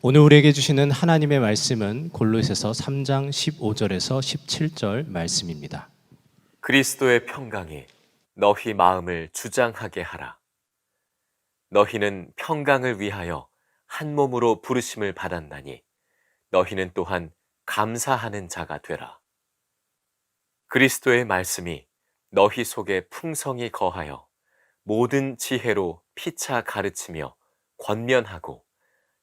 오늘 우리에게 주시는 하나님의 말씀은 골로새서 3장 15절에서 17절 말씀입니다. 그리스도의 평강이 너희 마음을 주장하게 하라. 너희는 평강을 위하여 한 몸으로 부르심을 받았나니 너희는 또한 감사하는 자가 되라. 그리스도의 말씀이 너희 속에 풍성히 거하여 모든 지혜로 피차 가르치며 권면하고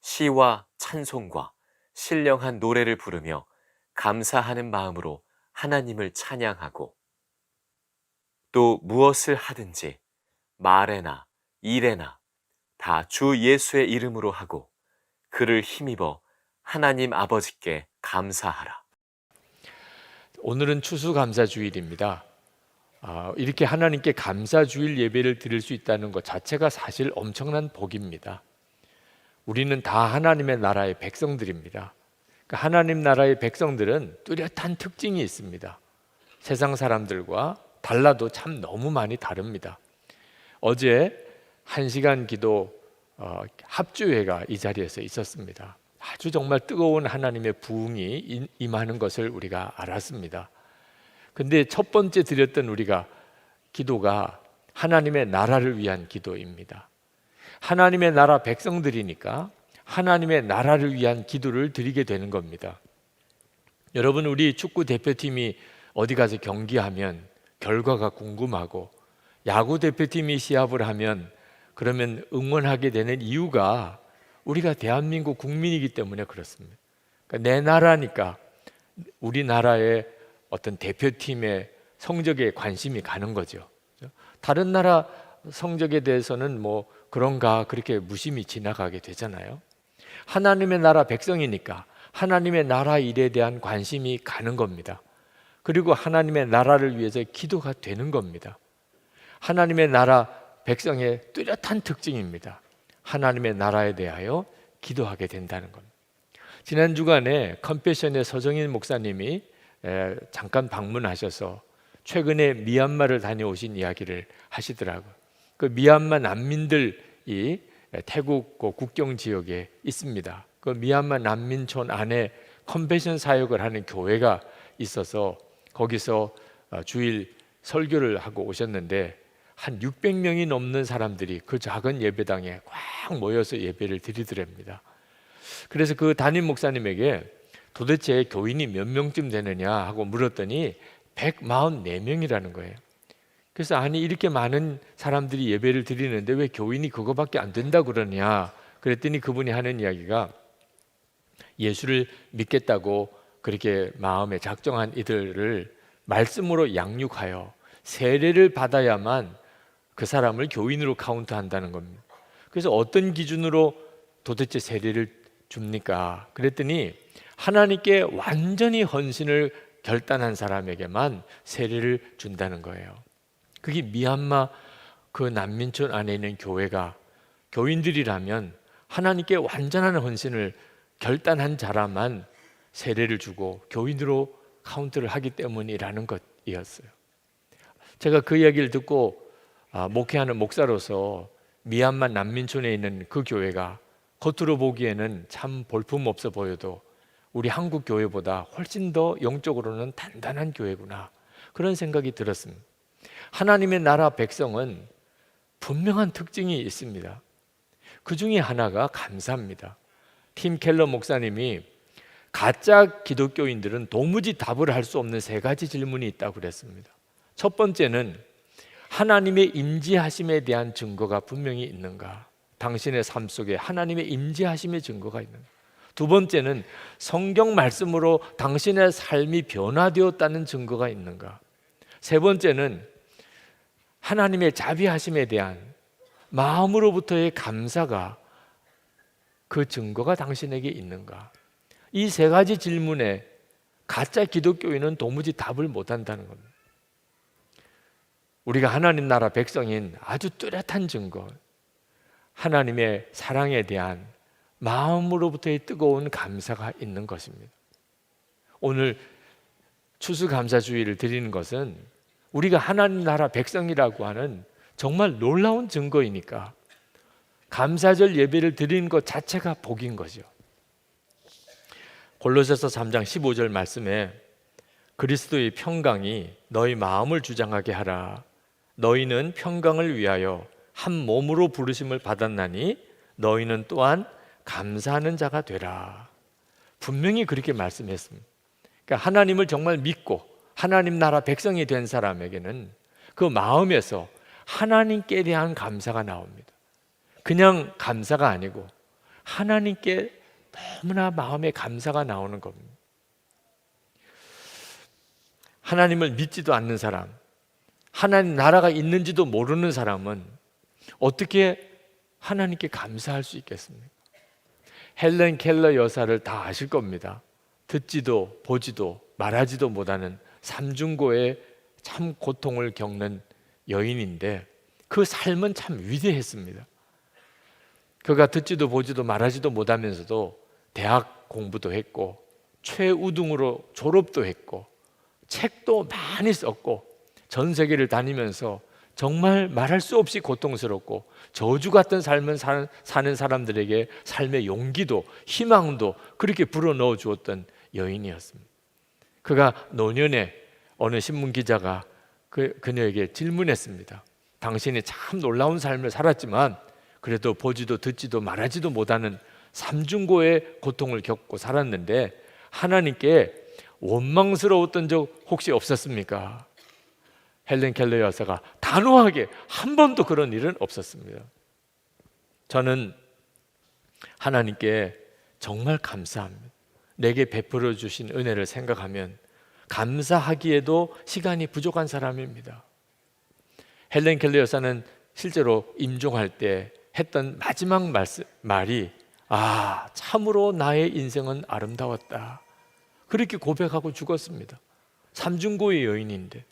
시와 찬송과 신령한 노래를 부르며 감사하는 마음으로 하나님을 찬양하고 또 무엇을 하든지 말에나 일에나 다 주 예수의 이름으로 하고 그를 힘입어 하나님 아버지께 감사하라. 오늘은 추수감사주일입니다. 이렇게 하나님께 감사주일 예배를 드릴 수 있다는 것 자체가 사실 엄청난 복입니다. 우리는 다 하나님의 나라의 백성들입니다. 하나님 나라의 백성들은 뚜렷한 특징이 있습니다. 세상 사람들과 달라도 참 너무 많이 다릅니다. 어제 1시간 기도 합주회가 이 자리에서 있었습니다. 아주 정말 뜨거운 하나님의 부흥이 임하는 것을 우리가 알았습니다. 근데 첫 번째 드렸던 우리가 기도가 하나님의 나라를 위한 기도입니다. 하나님의 나라 백성들이니까 하나님의 나라를 위한 기도를 드리게 되는 겁니다. 여러분, 우리 축구 대표팀이 어디 가서 경기하면 결과가 궁금하고 야구 대표팀이 시합을 하면 그러면 응원하게 되는 이유가 우리가 대한민국 국민이기 때문에 그렇습니다. 그러니까 내 나라니까 우리나라의 어떤 대표팀의 성적에 관심이 가는 거죠. 다른 나라 성적에 대해서는 뭐 그런가 그렇게 무심히 지나가게 되잖아요. 하나님의 나라 백성이니까 하나님의 나라 일에 대한 관심이 가는 겁니다. 그리고 하나님의 나라를 위해서 기도가 되는 겁니다. 하나님의 나라 백성의 뚜렷한 특징입니다. 하나님의 나라에 대하여 기도하게 된다는 겁니다. 지난 주간에 컴패션의 서정인 목사님이 잠깐 방문하셔서 최근에 미얀마를 다녀오신 이야기를 하시더라고요. 그 미얀마 난민들이 태국 국경 지역에 있습니다. 그 미얀마 난민촌 안에 컴패션 사역을 하는 교회가 있어서 거기서 주일 설교를 하고 오셨는데 한 600명이 넘는 사람들이 그 작은 예배당에 꽉 모여서 예배를 드리더랍니다. 그래서 그 담임 목사님에게 도대체 교인이 몇 명쯤 되느냐 하고 물었더니 144명이라는 거예요. 그래서 아니 이렇게 많은 사람들이 예배를 드리는데 왜 교인이 그거밖에 안 된다 그러냐 그랬더니 그분이 하는 이야기가 예수를 믿겠다고 그렇게 마음에 작정한 이들을 말씀으로 양육하여 세례를 받아야만 그 사람을 교인으로 카운트한다는 겁니다. 그래서 어떤 기준으로 도대체 세례를 줍니까? 그랬더니 하나님께 완전히 헌신을 결단한 사람에게만 세례를 준다는 거예요. 그게 미얀마 그 난민촌 안에 있는 교회가 교인들이라면 하나님께 완전한 헌신을 결단한 자라만 세례를 주고 교인으로 카운트를 하기 때문이라는 것이었어요. 제가 그 이야기를 듣고 목회하는 목사로서 미얀마 난민촌에 있는 그 교회가 겉으로 보기에는 참 볼품없어 보여도 우리 한국 교회보다 훨씬 더 영적으로는 단단한 교회구나 그런 생각이 들었습니다. 하나님의 나라 백성은 분명한 특징이 있습니다. 그 중에 하나가 감사입니다. 팀 켈러 목사님이 가짜 기독교인들은 도무지 답을 할 수 없는 3가지 질문이 있다고 그랬습니다. 첫 번째는 하나님의 임재하심에 대한 증거가 분명히 있는가? 당신의 삶 속에 하나님의 임재하심의 증거가 있는가? 두 번째는 성경 말씀으로 당신의 삶이 변화되었다는 증거가 있는가? 세 번째는 하나님의 자비하심에 대한 마음으로부터의 감사가 그 증거가 당신에게 있는가? 이 3가지 질문에 가짜 기독교인은 도무지 답을 못한다는 겁니다. 우리가 하나님 나라 백성인 아주 뚜렷한 증거, 하나님의 사랑에 대한 마음으로부터의 뜨거운 감사가 있는 것입니다. 오늘 추수감사주의를 드리는 것은 우리가 하나님 나라 백성이라고 하는 정말 놀라운 증거이니까 감사절 예배를 드리는 것 자체가 복인 거죠. 골로새서 3장 15절 말씀에 그리스도의 평강이 너희 마음을 주장하게 하라. 너희는 평강을 위하여 한 몸으로 부르심을 받았나니 너희는 또한 감사하는 자가 되라. 분명히 그렇게 말씀했습니다. 그러니까 하나님을 정말 믿고 하나님 나라 백성이 된 사람에게는 그 마음에서 하나님께 대한 감사가 나옵니다. 그냥 감사가 아니고 하나님께 너무나 마음에 감사가 나오는 겁니다. 하나님을 믿지도 않는 사람, 하나님 나라가 있는지도 모르는 사람은 어떻게 하나님께 감사할 수 있겠습니까? 헬렌 켈러 여사를 다 아실 겁니다. 듣지도 보지도 말하지도 못하는 삼중고의 참 고통을 겪는 여인인데 그 삶은 참 위대했습니다. 그가 듣지도 보지도 말하지도 못하면서도 대학 공부도 했고 최우등으로 졸업도 했고 책도 많이 썼고 전 세계를 다니면서 정말 말할 수 없이 고통스럽고 저주 같은 삶을 사는 사람들에게 삶의 용기도 희망도 그렇게 불어넣어 주었던 여인이었습니다. 그가 노년에 어느 신문기자가 그녀에게 질문했습니다. 당신이 참 놀라운 삶을 살았지만 그래도 보지도 듣지도 말하지도 못하는 삼중고의 고통을 겪고 살았는데 하나님께 원망스러웠던 적 혹시 없었습니까? 헬렌 켈러 여사가 단호하게 한 번도 그런 일은 없었습니다. 저는 하나님께 정말 감사합니다. 내게 베풀어 주신 은혜를 생각하면 감사하기에도 시간이 부족한 사람입니다. 헬렌 켈러 여사는 실제로 임종할 때 했던 마지막 말이 참으로 나의 인생은 아름다웠다. 그렇게 고백하고 죽었습니다. 삼중고의 여인인데.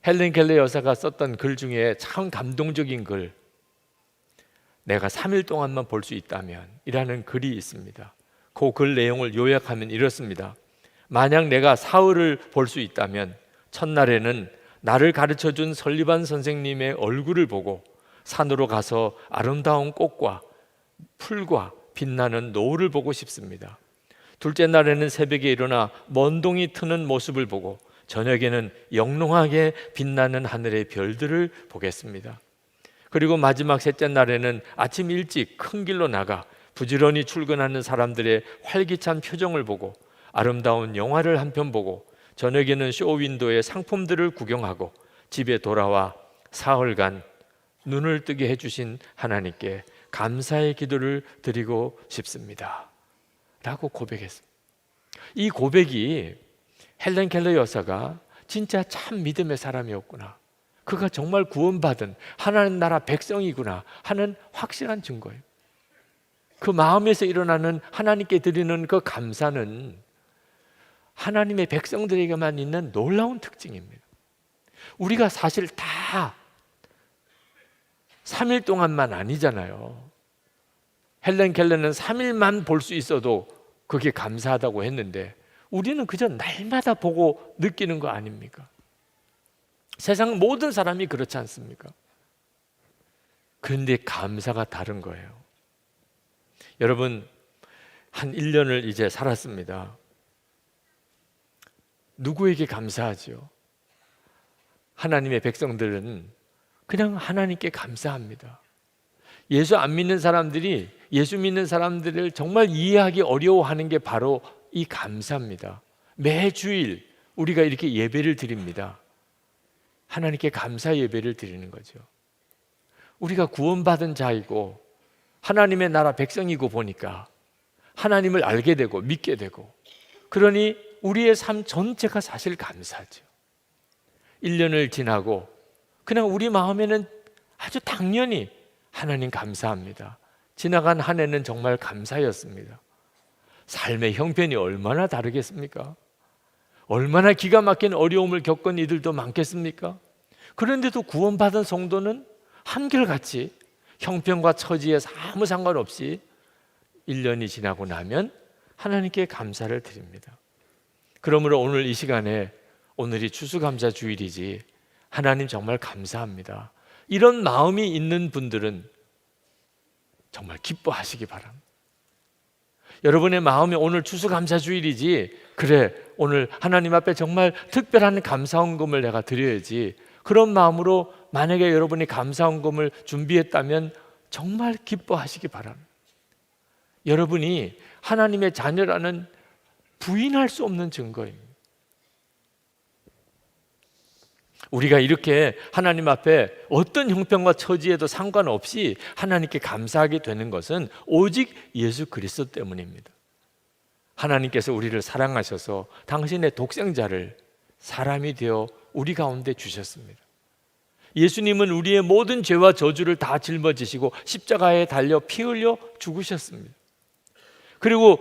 헬렌 켈러 여사가 썼던 글 중에 참 감동적인 글, 내가 3일 동안만 볼 수 있다면 이라는 글이 있습니다. 그 글 내용을 요약하면 이렇습니다. 만약 내가 사흘을 볼 수 있다면 첫날에는 나를 가르쳐준 설리반 선생님의 얼굴을 보고 산으로 가서 아름다운 꽃과 풀과 빛나는 노을을 보고 싶습니다. 둘째 날에는 새벽에 일어나 먼동이 트는 모습을 보고 저녁에는 영롱하게 빛나는 하늘의 별들을 보겠습니다. 그리고 마지막 셋째 날에는 아침 일찍 큰 길로 나가 부지런히 출근하는 사람들의 활기찬 표정을 보고 아름다운 영화를 한 편 보고 저녁에는 쇼윈도의 상품들을 구경하고 집에 돌아와 사흘간 눈을 뜨게 해주신 하나님께 감사의 기도를 드리고 싶습니다 라고 고백했습니다. 이 고백이 헬렌 켈러 여사가 진짜 참 믿음의 사람이었구나, 그가 정말 구원받은 하나님 나라 백성이구나 하는 확실한 증거예요. 그 마음에서 일어나는 하나님께 드리는 그 감사는 하나님의 백성들에게만 있는 놀라운 특징입니다. 우리가 사실 다 3일 동안만 아니잖아요. 헬렌 켈러는 3일만 볼 수 있어도 그게 감사하다고 했는데 우리는 그저 날마다 보고 느끼는 거 아닙니까? 세상 모든 사람이 그렇지 않습니까? 그런데 감사가 다른 거예요. 여러분, 한 1년을 이제 살았습니다. 누구에게 감사하지요? 하나님의 백성들은 그냥 하나님께 감사합니다. 예수 안 믿는 사람들이 예수 믿는 사람들을 정말 이해하기 어려워하는 게 바로 이 감사입니다. 매주일 우리가 이렇게 예배를 드립니다. 하나님께 감사 예배를 드리는 거죠. 우리가 구원받은 자이고 하나님의 나라 백성이고 보니까 하나님을 알게 되고 믿게 되고, 그러니 우리의 삶 전체가 사실 감사죠. 1년을 지나고 그냥 우리 마음에는 아주 당연히 하나님 감사합니다. 지나간 한 해는 정말 감사였습니다. 삶의 형편이 얼마나 다르겠습니까? 얼마나 기가 막힌 어려움을 겪은 이들도 많겠습니까? 그런데도 구원받은 성도는 한결같이 형편과 처지에 아무 상관없이 1년이 지나고 나면 하나님께 감사를 드립니다. 그러므로 오늘 이 시간에, 오늘이 추수감사 주일이지, 하나님 정말 감사합니다, 이런 마음이 있는 분들은 정말 기뻐하시기 바랍니다. 여러분의 마음에 오늘 추수감사주일이지, 그래 오늘 하나님 앞에 정말 특별한 감사헌금을 내가 드려야지, 그런 마음으로 만약에 여러분이 감사헌금을 준비했다면 정말 기뻐하시기 바랍니다. 여러분이 하나님의 자녀라는 부인할 수 없는 증거입니다. 우리가 이렇게 하나님 앞에 어떤 형편과 처지에도 상관없이 하나님께 감사하게 되는 것은 오직 예수 그리스도 때문입니다. 하나님께서 우리를 사랑하셔서 당신의 독생자를 사람이 되어 우리 가운데 주셨습니다. 예수님은 우리의 모든 죄와 저주를 다 짊어지시고 십자가에 달려 피 흘려 죽으셨습니다. 그리고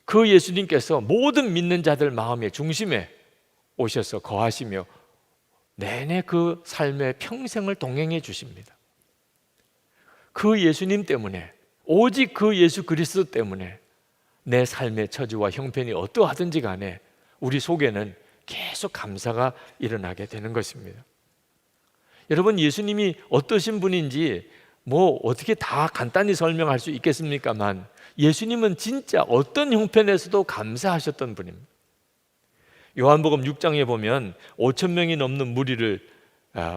그 예수님께서 모든 믿는 자들 마음의 중심에 오셔서 거하시며 내내 그 삶의 평생을 동행해 주십니다. 그 예수님 때문에, 오직 그 예수 그리스도 때문에 내 삶의 처지와 형편이 어떠하든지 간에 우리 속에는 계속 감사가 일어나게 되는 것입니다. 여러분, 예수님이 어떠신 분인지 뭐 어떻게 다 간단히 설명할 수 있겠습니까만, 예수님은 진짜 어떤 형편에서도 감사하셨던 분입니다. 요한복음 6장에 보면 5천 명이 넘는 무리를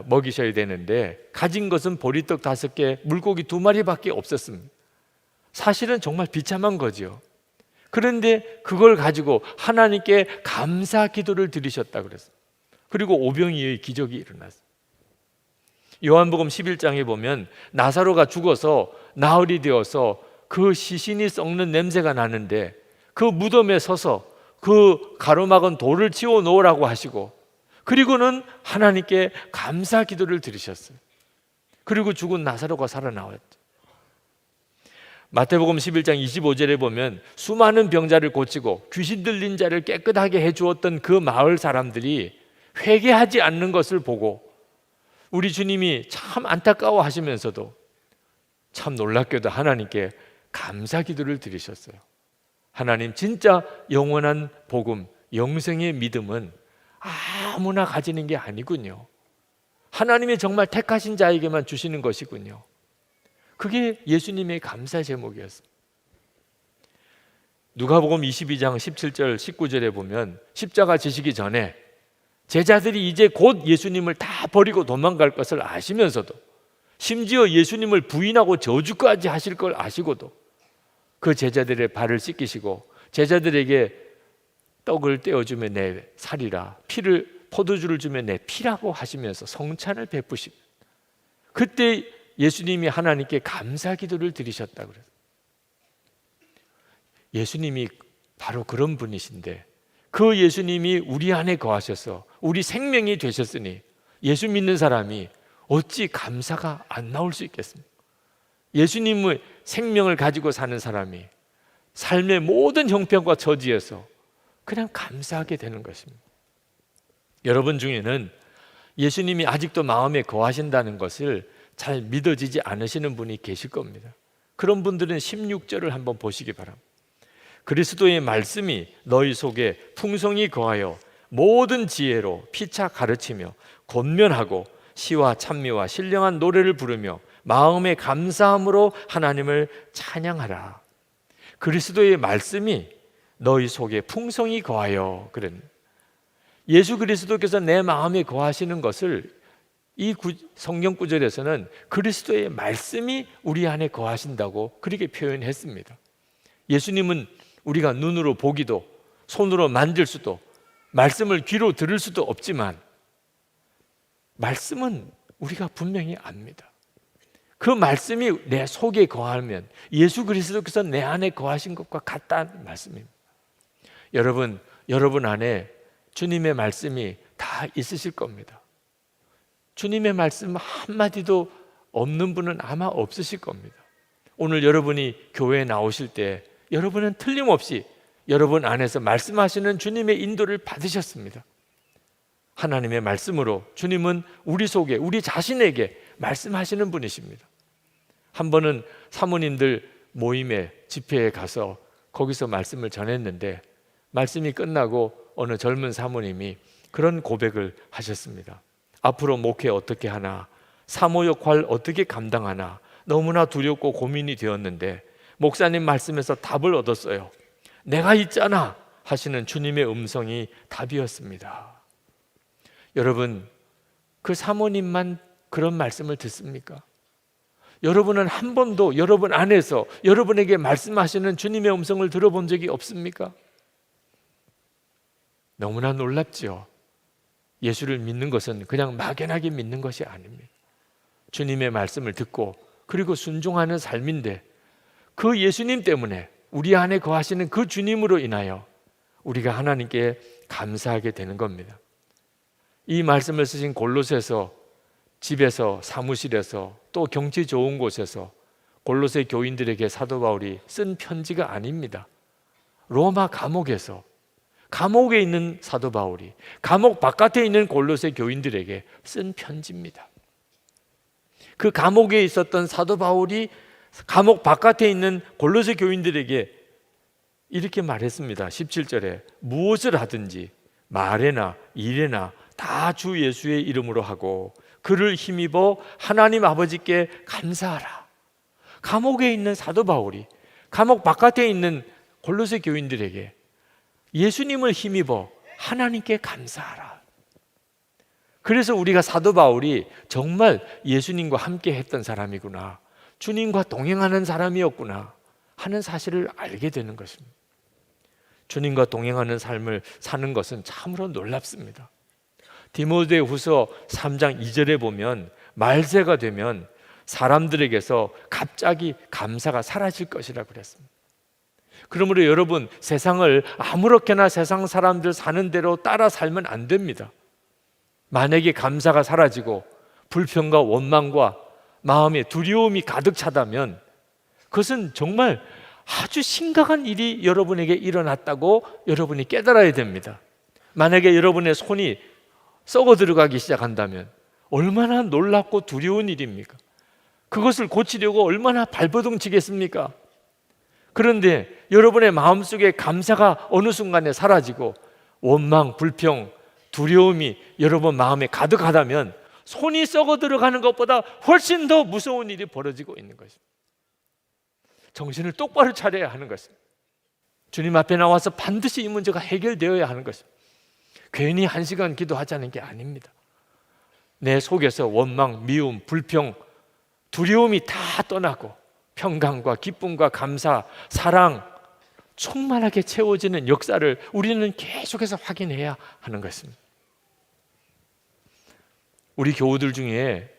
먹이셔야 되는데 가진 것은 보리떡 5개, 물고기 2마리밖에 없었습니다. 사실은 정말 비참한 거죠. 그런데 그걸 가지고 하나님께 감사 기도를 드리셨다 그랬어요. 그리고 오병이어의 기적이 일어났어요. 요한복음 11장에 보면 나사로가 죽어서 나흘이 되어서 그 시신이 썩는 냄새가 나는데 그 무덤에 서서 그 가로막은 돌을 치워 놓으라고 하시고, 그리고는 하나님께 감사 기도를 드리셨어요. 그리고 죽은 나사로가 살아나왔죠. 마태복음 11장 25절에 보면 수많은 병자를 고치고 귀신 들린 자를 깨끗하게 해주었던 그 마을 사람들이 회개하지 않는 것을 보고 우리 주님이 참 안타까워 하시면서도 참 놀랍게도 하나님께 감사 기도를 드리셨어요. 하나님, 진짜 영원한 복음, 영생의 믿음은 아무나 가지는 게 아니군요. 하나님이 정말 택하신 자에게만 주시는 것이군요. 그게 예수님의 감사 제목이었습니다. 누가복음 22장 17절 19절에 보면 십자가 지시기 전에 제자들이 이제 곧 예수님을 다 버리고 도망갈 것을 아시면서도, 심지어 예수님을 부인하고 저주까지 하실 걸 아시고도 그 제자들의 발을 씻기시고 제자들에게 떡을 떼어주면 내 살이라, 포도주를 주면 내 피라고 하시면서 성찬을 베푸십니다. 그때 예수님이 하나님께 감사 기도를 드리셨다고 그래요. 예수님이 바로 그런 분이신데 그 예수님이 우리 안에 거하셔서 우리 생명이 되셨으니 예수 믿는 사람이 어찌 감사가 안 나올 수 있겠습니까? 예수님의 생명을 가지고 사는 사람이 삶의 모든 형편과 처지에서 그냥 감사하게 되는 것입니다. 여러분 중에는 예수님이 아직도 마음에 거하신다는 것을 잘 믿어지지 않으시는 분이 계실 겁니다. 그런 분들은 16절을 한번 보시기 바랍니다. 그리스도의 말씀이 너희 속에 풍성히 거하여 모든 지혜로 피차 가르치며 권면하고 시와 찬미와 신령한 노래를 부르며 마음의 감사함으로 하나님을 찬양하라. 그리스도의 말씀이 너희 속에 풍성히 거하여, 그런 예수 그리스도께서 내 마음에 거하시는 것을 이 성경 구절에서는 그리스도의 말씀이 우리 안에 거하신다고 그렇게 표현했습니다. 예수님은 우리가 눈으로 보기도 손으로 만질 수도 말씀을 귀로 들을 수도 없지만 말씀은 우리가 분명히 압니다. 그 말씀이 내 속에 거하면 예수 그리스도께서 내 안에 거하신 것과 같다는 말씀입니다. 여러분 안에 주님의 말씀이 다 있으실 겁니다. 주님의 말씀 한마디도 없는 분은 아마 없으실 겁니다. 오늘 여러분이 교회에 나오실 때 여러분은 틀림없이 여러분 안에서 말씀하시는 주님의 인도를 받으셨습니다. 하나님의 말씀으로 주님은 우리 속에, 우리 자신에게 말씀하시는 분이십니다. 한 번은 사모님들 모임에, 집회에 가서 거기서 말씀을 전했는데 말씀이 끝나고 어느 젊은 사모님이 그런 고백을 하셨습니다. 앞으로 목회 어떻게 하나, 사모 역할 어떻게 감당하나 너무나 두렵고 고민이 되었는데 목사님 말씀에서 답을 얻었어요. 내가 있잖아 하시는 주님의 음성이 답이었습니다. 여러분, 그 사모님만 그런 말씀을 듣습니까? 여러분은 한 번도 여러분 안에서 여러분에게 말씀하시는 주님의 음성을 들어본 적이 없습니까? 너무나 놀랍죠. 예수를 믿는 것은 그냥 막연하게 믿는 것이 아닙니다. 주님의 말씀을 듣고 그리고 순종하는 삶인데, 그 예수님 때문에 우리 안에 거하시는 그 주님으로 인하여 우리가 하나님께 감사하게 되는 겁니다. 이 말씀을 쓰신 골로새서, 집에서, 사무실에서, 또 경치 좋은 곳에서 골로새 교인들에게 사도 바울이 쓴 편지가 아닙니다. 로마 감옥에서, 감옥에 있는 사도 바울이 감옥 바깥에 있는 골로새 교인들에게 쓴 편지입니다. 그 감옥에 있었던 사도 바울이 감옥 바깥에 있는 골로새 교인들에게 이렇게 말했습니다. 17절에 무엇을 하든지 말에나 일에나 다 주 예수의 이름으로 하고 그를 힘입어 하나님 아버지께 감사하라. 감옥에 있는 사도 바울이 감옥 바깥에 있는 골로새 교인들에게 예수님을 힘입어 하나님께 감사하라. 그래서 우리가 사도 바울이 정말 예수님과 함께 했던 사람이구나, 주님과 동행하는 사람이었구나 하는 사실을 알게 되는 것입니다. 주님과 동행하는 삶을 사는 것은 참으로 놀랍습니다. 디모데후서 3장 2절에 보면 말세가 되면 사람들에게서 갑자기 감사가 사라질 것이라고 그랬습니다. 그러므로 여러분, 세상을 아무렇게나 세상 사람들 사는 대로 따라 살면 안 됩니다. 만약에 감사가 사라지고 불평과 원망과 마음에 두려움이 가득 차다면 그것은 정말 아주 심각한 일이 여러분에게 일어났다고 여러분이 깨달아야 됩니다. 만약에 여러분의 손이 썩어 들어가기 시작한다면 얼마나 놀랍고 두려운 일입니까? 그것을 고치려고 얼마나 발버둥 치겠습니까? 그런데 여러분의 마음속에 감사가 어느 순간에 사라지고 원망, 불평, 두려움이 여러분 마음에 가득하다면 손이 썩어 들어가는 것보다 훨씬 더 무서운 일이 벌어지고 있는 것입니다. 정신을 똑바로 차려야 하는 것입니다. 주님 앞에 나와서 반드시 이 문제가 해결되어야 하는 것입니다. 괜히 한 시간 기도하자는 게 아닙니다. 내 속에서 원망, 미움, 불평, 두려움이 다 떠나고 평강과 기쁨과 감사, 사랑 충만하게 채워지는 역사를 우리는 계속해서 확인해야 하는 것입니다. 우리 교우들 중에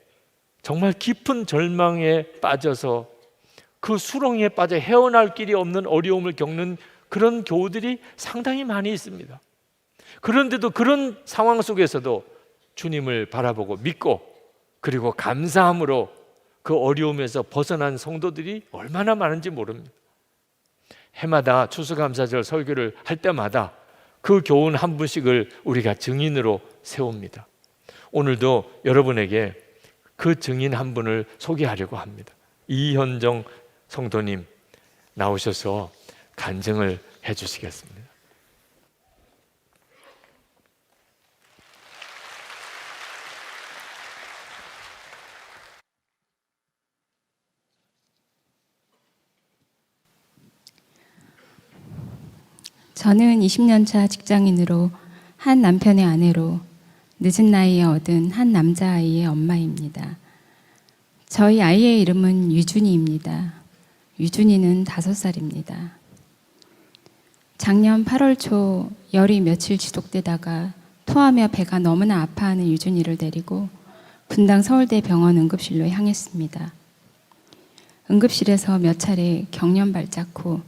정말 깊은 절망에 빠져서 그 수렁에 빠져 헤어날 길이 없는 어려움을 겪는 그런 교우들이 상당히 많이 있습니다. 그런데도 그런 상황 속에서도 주님을 바라보고 믿고 그리고 감사함으로 그 어려움에서 벗어난 성도들이 얼마나 많은지 모릅니다. 해마다 추수감사절 설교를 할 때마다 그 교훈 한 분씩을 우리가 증인으로 세웁니다. 오늘도 여러분에게 그 증인 한 분을 소개하려고 합니다. 이현정 성도님 나오셔서 간증을 해주시겠습니다. 저는 20년차 직장인으로 한 남편의 아내로 늦은 나이에 얻은 한 남자아이의 엄마입니다. 저희 아이의 이름은 유준이입니다. 유준이는 5살입니다. 작년 8월 초 열이 며칠 지속되다가 토하며 배가 너무나 아파하는 유준이를 데리고 분당 서울대 병원 응급실로 향했습니다. 응급실에서 몇 차례 경련 발작 후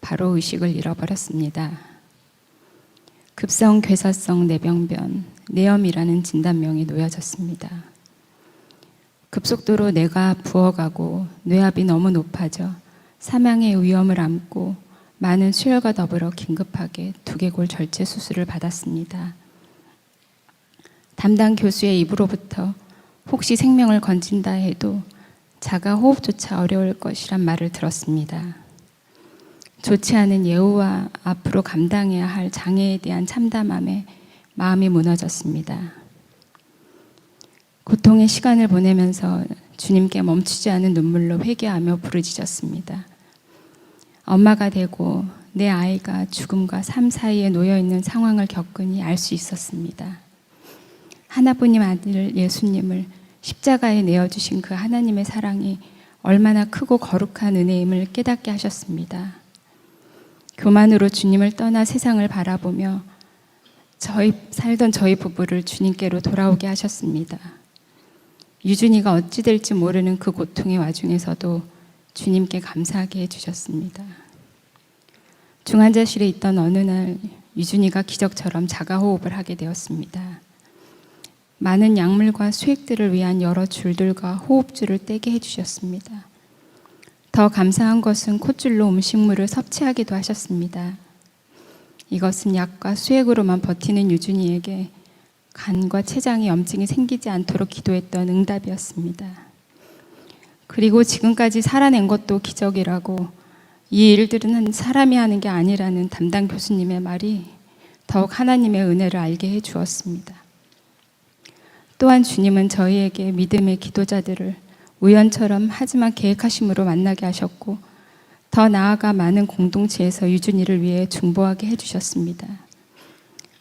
바로 의식을 잃어버렸습니다. 급성 괴사성 뇌병변, 뇌염이라는 진단명이 놓여졌습니다. 급속도로 뇌가 부어가고 뇌압이 너무 높아져 사망의 위험을 안고 많은 수혈과 더불어 긴급하게 두개골 절제 수술을 받았습니다. 담당 교수의 입으로부터 혹시 생명을 건진다 해도 자가 호흡조차 어려울 것이란 말을 들었습니다. 좋지 않은 예후와 앞으로 감당해야 할 장애에 대한 참담함에 마음이 무너졌습니다. 고통의 시간을 보내면서 주님께 멈추지 않은 눈물로 회개하며 부르짖었습니다. 엄마가 되고 내 아이가 죽음과 삶 사이에 놓여 있는 상황을 겪으니 알 수 있었습니다. 하나뿐인 아들 예수님을 십자가에 내어주신 그 하나님의 사랑이 얼마나 크고 거룩한 은혜임을 깨닫게 하셨습니다. 교만으로 주님을 떠나 세상을 바라보며 살던 저희 부부를 주님께로 돌아오게 하셨습니다. 유준이가 어찌 될지 모르는 그 고통의 와중에서도 주님께 감사하게 해주셨습니다. 중환자실에 있던 어느 날 유준이가 기적처럼 자가호흡을 하게 되었습니다. 많은 약물과 수액들을 위한 여러 줄들과 호흡줄을 떼게 해주셨습니다. 더 감사한 것은 콧줄로 음식물을 섭취하기도 하셨습니다. 이것은 약과 수액으로만 버티는 유준이에게 간과 췌장에 염증이 생기지 않도록 기도했던 응답이었습니다. 그리고 지금까지 살아낸 것도 기적이라고, 이 일들은 사람이 하는 게 아니라는 담당 교수님의 말이 더욱 하나님의 은혜를 알게 해 주었습니다. 또한 주님은 저희에게 믿음의 기도자들을 우연처럼 하지만 계획하심으로 만나게 하셨고, 더 나아가 많은 공동체에서 유준이를 위해 중보하게 해주셨습니다.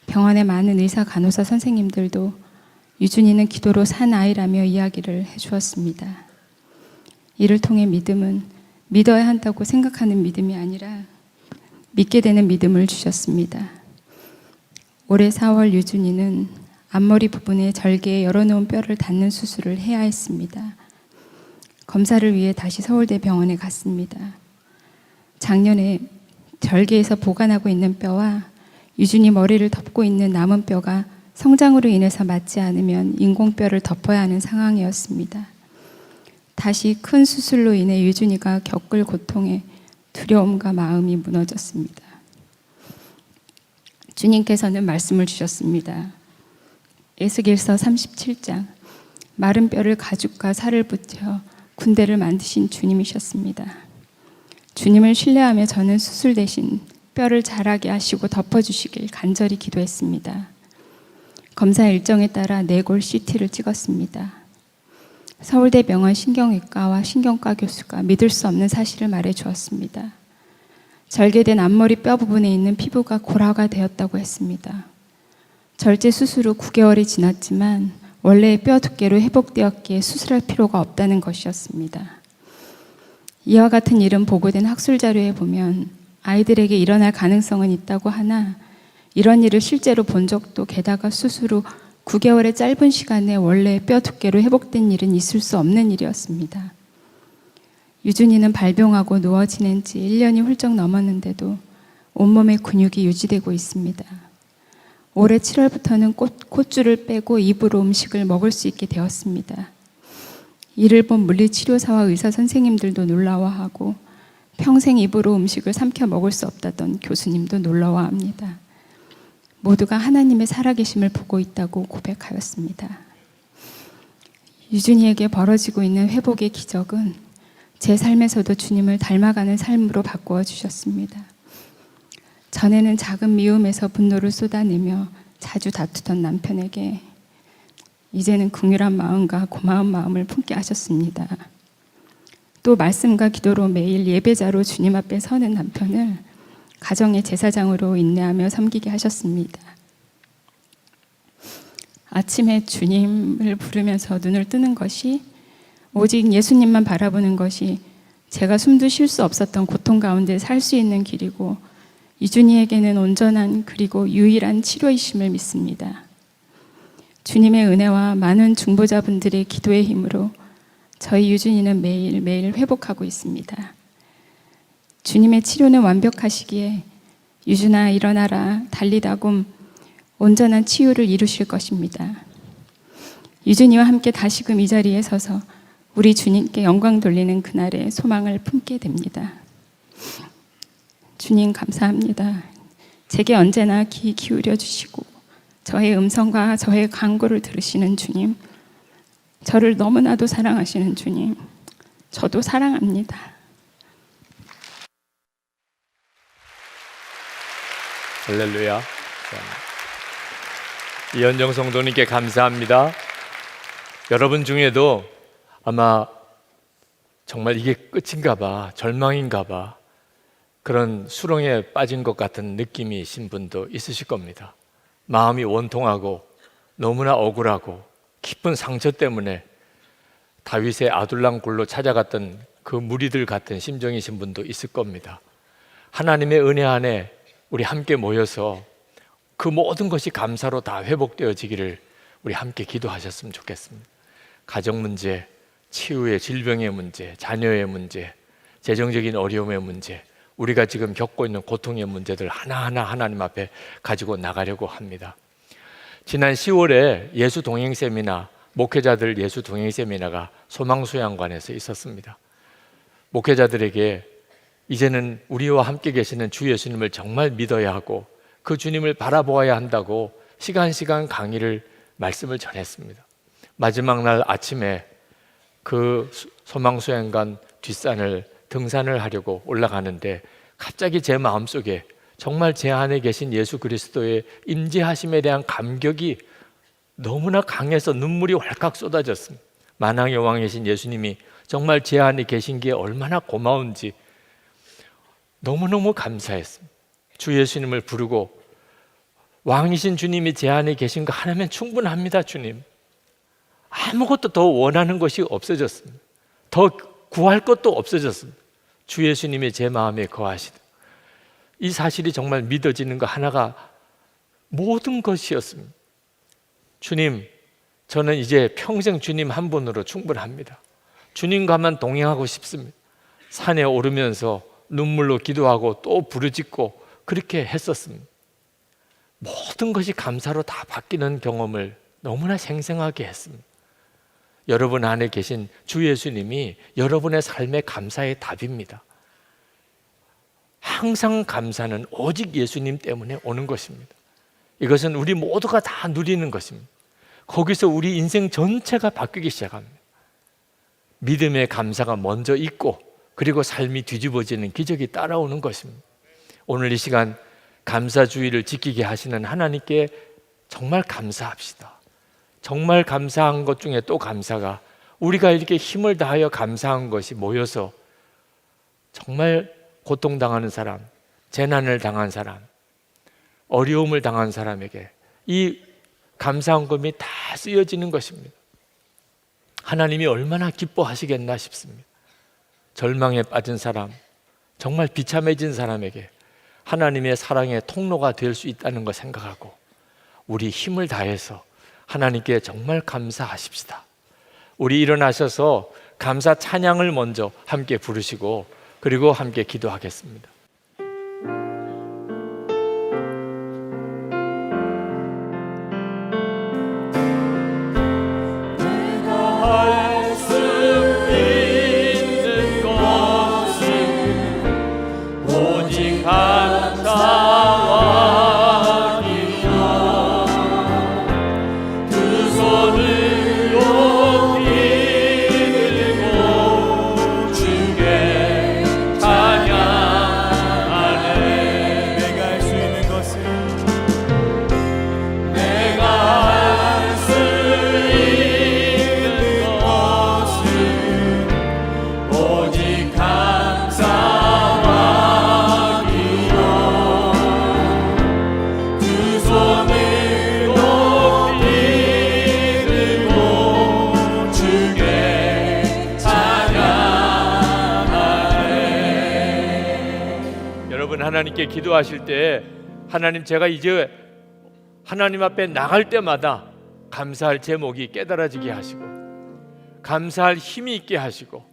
병원의 많은 의사, 간호사 선생님들도 유준이는 기도로 산 아이라며 이야기를 해주었습니다. 이를 통해 믿음은 믿어야 한다고 생각하는 믿음이 아니라 믿게 되는 믿음을 주셨습니다. 올해 4월 유준이는 앞머리 부분에 절개에 열어놓은 뼈를 닫는 수술을 해야 했습니다. 검사를 위해 다시 서울대 병원에 갔습니다. 작년에 절개에서 보관하고 있는 뼈와 유준이 머리를 덮고 있는 남은 뼈가 성장으로 인해서 맞지 않으면 인공뼈를 덮어야 하는 상황이었습니다. 다시 큰 수술로 인해 유준이가 겪을 고통에 두려움과 마음이 무너졌습니다. 주님께서는 말씀을 주셨습니다. 에스겔서 37장, 마른 뼈를 가죽과 살을 붙여 군대를 만드신 주님이셨습니다. 주님을 신뢰하며 저는 수술 대신 뼈를 자라게 하시고 덮어주시길 간절히 기도했습니다. 검사 일정에 따라 4골 CT를 찍었습니다. 서울대병원 신경외과와 신경과 교수가 믿을 수 없는 사실을 말해 주었습니다. 절개된 앞머리 뼈 부분에 있는 피부가 골화가 되었다고 했습니다. 절제 수술 후 9개월이 지났지만 원래의 뼈 두께로 회복되었기에 수술할 필요가 없다는 것이었습니다. 이와 같은 일은 보고된 학술 자료에 보면 아이들에게 일어날 가능성은 있다고 하나 이런 일을 실제로 본 적도, 게다가 수술 후 9개월의 짧은 시간에 원래의 뼈 두께로 회복된 일은 있을 수 없는 일이었습니다. 유준이는 발병하고 누워 지낸 지 1년이 훌쩍 넘었는데도 온몸의 근육이 유지되고 있습니다. 올해 7월부터는 콧줄을 빼고 입으로 음식을 먹을 수 있게 되었습니다. 이를 본 물리치료사와 의사 선생님들도 놀라워하고 평생 입으로 음식을 삼켜 먹을 수 없다던 교수님도 놀라워합니다. 모두가 하나님의 살아계심을 보고 있다고 고백하였습니다. 유준이에게 벌어지고 있는 회복의 기적은 제 삶에서도 주님을 닮아가는 삶으로 바꾸어 주셨습니다. 전에는 작은 미움에서 분노를 쏟아내며 자주 다투던 남편에게 이제는 긍휼한 마음과 고마운 마음을 품게 하셨습니다. 또 말씀과 기도로 매일 예배자로 주님 앞에 서는 남편을 가정의 제사장으로 인내하며 섬기게 하셨습니다. 아침에 주님을 부르면서 눈을 뜨는 것이, 오직 예수님만 바라보는 것이 제가 숨도 쉴 수 없었던 고통 가운데 살 수 있는 길이고, 유준이에게는 온전한 그리고 유일한 치료이심을 믿습니다. 주님의 은혜와 많은 중보자분들의 기도의 힘으로 저희 유준이는 매일매일 회복하고 있습니다. 주님의 치료는 완벽하시기에 유준아 일어나라, 달리다곰, 온전한 치유를 이루실 것입니다. 유준이와 함께 다시금 이 자리에 서서 우리 주님께 영광 돌리는 그날의 소망을 품게 됩니다. 주님 감사합니다. 제게 언제나 귀 기울여 주시고 저의 음성과 저의 간구를 들으시는 주님, 저를 너무나도 사랑하시는 주님, 저도 사랑합니다. 할렐루야. 이현정 성도님께 감사합니다. 여러분 중에도 아마 정말 이게 끝인가 봐, 절망인가 봐, 그런 수렁에 빠진 것 같은 느낌이신 분도 있으실 겁니다. 마음이 원통하고 너무나 억울하고 깊은 상처 때문에 다윗의 아둘람 굴로 찾아갔던 그 무리들 같은 심정이신 분도 있을 겁니다. 하나님의 은혜 안에 우리 함께 모여서 그 모든 것이 감사로 다 회복되어지기를 우리 함께 기도하셨으면 좋겠습니다. 가정 문제, 치유의 질병의 문제, 자녀의 문제, 재정적인 어려움의 문제, 우리가 지금 겪고 있는 고통의 문제들 하나하나 하나님 앞에 가지고 나가려고 합니다. 지난 10월에 예수 동행 세미나, 목회자들 예수 동행 세미나가 소망수양관에서 있었습니다. 목회자들에게 이제는 우리와 함께 계시는 주 예수님을 정말 믿어야 하고 그 주님을 바라보아야 한다고 시간 강의를 말씀을 전했습니다. 마지막 날 아침에 그 소망수양관 뒷산을 등산을 하려고 올라가는데 갑자기 제 마음속에 정말 제 안에 계신 예수 그리스도의 임재하심에 대한 감격이 너무나 강해서 눈물이 왈칵 쏟아졌습니다. 만왕의 왕이신 예수님이 정말 제 안에 계신 게 얼마나 고마운지 너무너무 감사했습니다. 주 예수님을 부르고 왕이신 주님이 제 안에 계신 거 하나면 충분합니다. 주님, 아무것도 더 원하는 것이 없어졌습니다. 더 구할 것도 없어졌습니다. 주 예수님이 제 마음에 거하시다. 이 사실이 정말 믿어지는 거 하나가 모든 것이었습니다. 주님, 저는 이제 평생 주님 한 분으로 충분합니다. 주님과만 동행하고 싶습니다. 산에 오르면서 눈물로 기도하고 또 부르짖고 그렇게 했었습니다. 모든 것이 감사로 다 바뀌는 경험을 너무나 생생하게 했습니다. 여러분 안에 계신 주 예수님이 여러분의 삶의 감사의 답입니다. 항상 감사는 오직 예수님 때문에 오는 것입니다. 이것은 우리 모두가 다 누리는 것입니다. 거기서 우리 인생 전체가 바뀌기 시작합니다. 믿음의 감사가 먼저 있고 그리고 삶이 뒤집어지는 기적이 따라오는 것입니다. 오늘 이 시간 감사주의를 지키게 하시는 하나님께 정말 감사합시다. 정말 감사한 것 중에 또 감사가 우리가 이렇게 힘을 다하여 감사한 것이 모여서 정말 고통당하는 사람, 재난을 당한 사람, 어려움을 당한 사람에게 이 감사한 금이 다 쓰여지는 것입니다. 하나님이 얼마나 기뻐하시겠나 싶습니다. 절망에 빠진 사람, 정말 비참해진 사람에게 하나님의 사랑의 통로가 될 수 있다는 것 생각하고 우리 힘을 다해서 하나님께 정말 감사하십시다. 우리 일어나셔서 감사 찬양을 먼저 함께 부르시고 그리고 함께 기도하겠습니다. 하나님께 기도하실 때 하나님, 제가 이제 하나님 앞에 나갈 때마다 감사할 제목이 깨달아지게 하시고 감사할 힘이 있게 하시고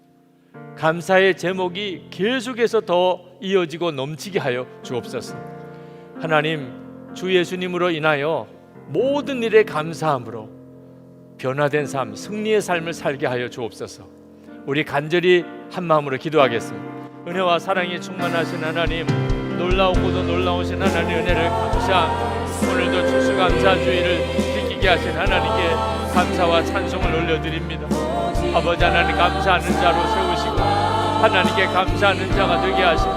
감사의 제목이 계속해서 더 이어지고 넘치게 하여 주옵소서. 하나님, 주 예수님으로 인하여 모든 일에 감사함으로 변화된 삶, 승리의 삶을 살게 하여 주옵소서. 우리 간절히 한 마음으로 기도하겠습니다. 은혜와 사랑이 충만하신 하나님, 놀라우고도 놀라우신 하나님의 은혜를 감사합니다. 오늘도 추수감사주의를 지키게 하신 하나님께 감사와 찬송을 올려드립니다. 아버지 하나님, 감사하는 자로 세우시고 하나님께 감사하는 자가 되게 하시고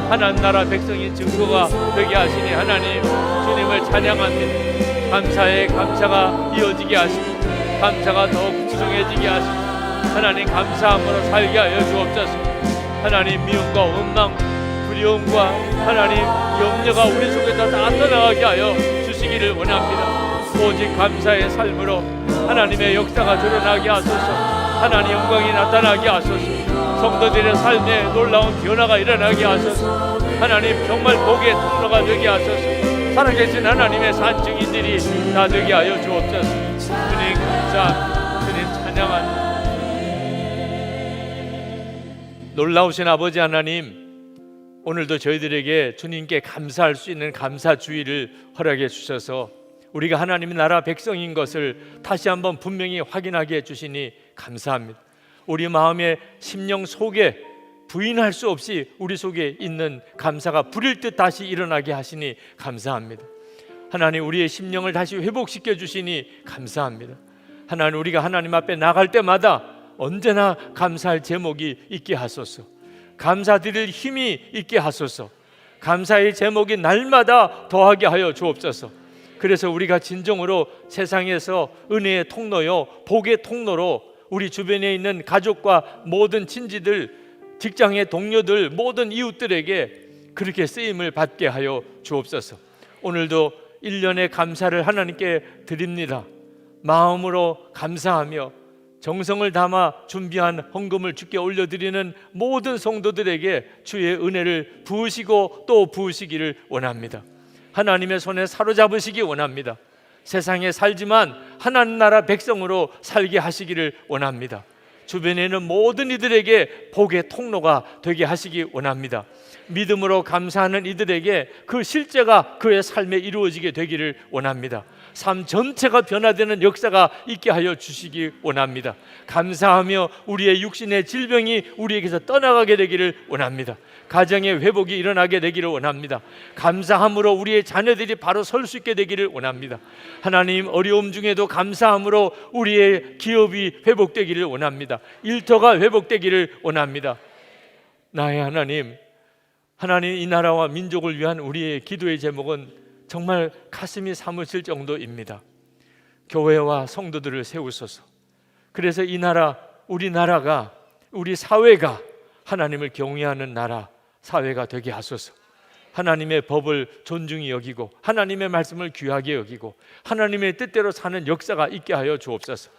하나님 나라 백성인 증거가 되게 하시니 하나님, 주님을 찬양합니다. 감사의 감사가 이어지게 하시고 감사가 더욱 풍성해지게 하시고 하나님, 감사함으로 살게 하여 주옵소서. 하나님, 미움과 원망, 두려움과 하나님 염려가 우리 속에서 다 떠나가게 하여 주시기를 원합니다. 오직 감사의 삶으로 하나님의 역사가 드러나게 하소서. 하나님 영광이 나타나게 하소서. 성도들의 삶에 놀라운 변화가 일어나게 하소서. 하나님 정말 복의 통로가 되게 하소서. 살아계신 하나님의 산증인들이 다 되게 하여 주옵소서. 주님 감사합니다. 주님 찬양합니다. 놀라우신 아버지 하나님, 오늘도 저희들에게 주님께 감사할 수 있는 감사주의를 허락해 주셔서 우리가 하나님의 나라 백성인 것을 다시 한번 분명히 확인하게 해주시니 감사합니다. 우리 마음의 심령 속에 부인할 수 없이 우리 속에 있는 감사가 불일 듯 다시 일어나게 하시니 감사합니다. 하나님, 우리의 심령을 다시 회복시켜 주시니 감사합니다. 하나님, 우리가 하나님 앞에 나갈 때마다 언제나 감사할 제목이 있게 하소서. 감사드릴 힘이 있게 하소서. 감사의 제목이 날마다 더하게 하여 주옵소서. 그래서 우리가 진정으로 세상에서 은혜의 통로요, 복의 통로로 우리 주변에 있는 가족과 모든 친지들, 직장의 동료들, 모든 이웃들에게 그렇게 쓰임을 받게 하여 주옵소서. 오늘도 1년의 감사를 하나님께 드립니다. 마음으로 감사하며 정성을 담아 준비한 헌금을 주께 올려드리는 모든 성도들에게 주의 은혜를 부으시고 또 부으시기를 원합니다. 하나님의 손에 사로잡으시기 원합니다. 세상에 살지만 하나님 나라 백성으로 살게 하시기를 원합니다. 주변에 있는 모든 이들에게 복의 통로가 되게 하시기 원합니다. 믿음으로 감사하는 이들에게 그 실제가 그의 삶에 이루어지게 되기를 원합니다. 삶 전체가 변화되는 역사가 있게 하여 주시기 원합니다. 감사하며 우리의 육신의 질병이 우리에게서 떠나가게 되기를 원합니다. 가정의 회복이 일어나게 되기를 원합니다. 감사함으로 우리의 자녀들이 바로 설 수 있게 되기를 원합니다. 하나님, 어려움 중에도 감사함으로 우리의 기업이 회복되기를 원합니다. 일터가 회복되기를 원합니다. 나의 하나님, 하나님, 이 나라와 민족을 위한 우리의 기도의 제목은 정말 가슴이 사무칠 정도입니다. 교회와 성도들을 세우소서. 그래서 이 나라, 우리나라가, 우리 사회가 하나님을 경외하는 나라, 사회가 되게 하소서. 하나님의 법을 존중히 여기고 하나님의 말씀을 귀하게 여기고 하나님의 뜻대로 사는 역사가 있게 하여 주옵소서.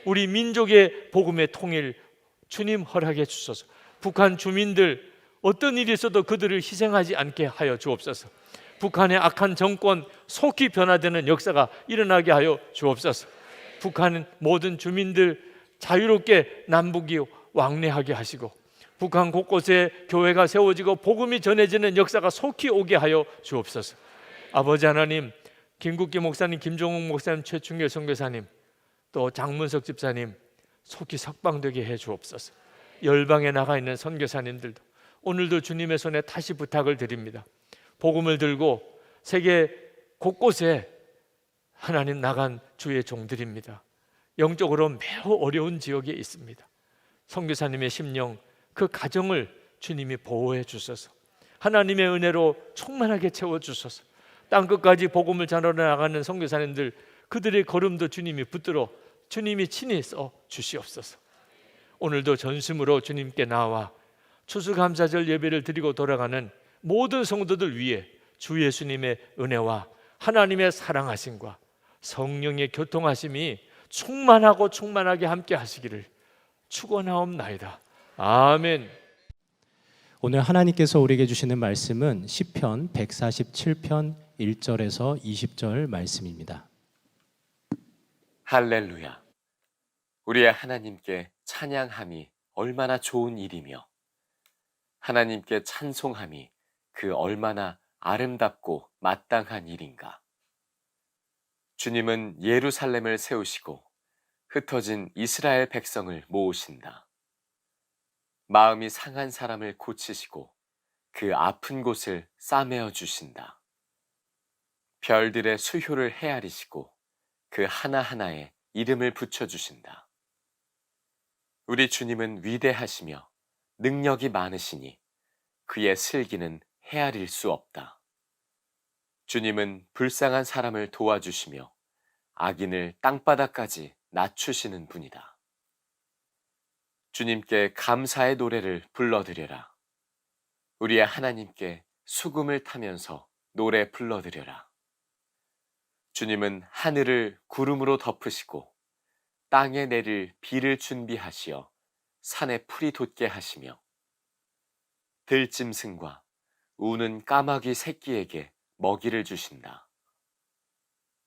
우리 민족의 복음의 통일 주님 허락해 주소서. 북한 주민들 어떤 일이 있어도 그들을 희생하지 않게 하여 주옵소서. 북한의 악한 정권 속히 변화되는 역사가 일어나게 하여 주옵소서. 북한 모든 주민들 자유롭게 남북이 왕래하게 하시고 북한 곳곳에 교회가 세워지고 복음이 전해지는 역사가 속히 오게 하여 주옵소서. 아버지 하나님, 김국기 목사님, 김종욱 목사님, 최충길 선교사님, 또 장문석 집사님 속히 석방되게 해 주옵소서. 열방에 나가 있는 선교사님들도 오늘도 주님의 손에 다시 부탁을 드립니다. 복음을 들고 세계 곳곳에 하나님 나간 주의 종들입니다. 영적으로 매우 어려운 지역에 있습니다. 선교사님의 심령, 그 가정을 주님이 보호해 주소서. 하나님의 은혜로 충만하게 채워 주소서. 땅끝까지 복음을 전하러 나가는 선교사님들, 그들의 걸음도 주님이 붙들어 주님이 친히 써 주시옵소서. 오늘도 전심으로 주님께 나와 추수감사절 예배를 드리고 돌아가는 모든 성도들 위해 주 예수님의 은혜와 하나님의 사랑하심과 성령의 교통하심이 충만하고 충만하게 함께 하시기를 축원하옵나이다. 아멘. 오늘 하나님께서 우리에게 주시는 말씀은 시편 147편 1절에서 20절 말씀입니다. 할렐루야. 우리의 하나님께 찬양함이 얼마나 좋은 일이며 하나님께 찬송함이 그 얼마나 아름답고 마땅한 일인가. 주님은 예루살렘을 세우시고 흩어진 이스라엘 백성을 모으신다. 마음이 상한 사람을 고치시고 그 아픈 곳을 싸매어 주신다. 별들의 수효를 헤아리시고 그 하나하나에 이름을 붙여주신다. 우리 주님은 위대하시며 능력이 많으시니 그의 슬기는 헤아릴 수 없다. 주님은 불쌍한 사람을 도와주시며 악인을 땅바닥까지 낮추시는 분이다. 주님께 감사의 노래를 불러드려라. 우리의 하나님께 수금을 타면서 노래 불러드려라. 주님은 하늘을 구름으로 덮으시고 땅에 내릴 비를 준비하시어 산에 풀이 돋게 하시며 들짐승과 우는 까마귀 새끼에게 먹이를 주신다.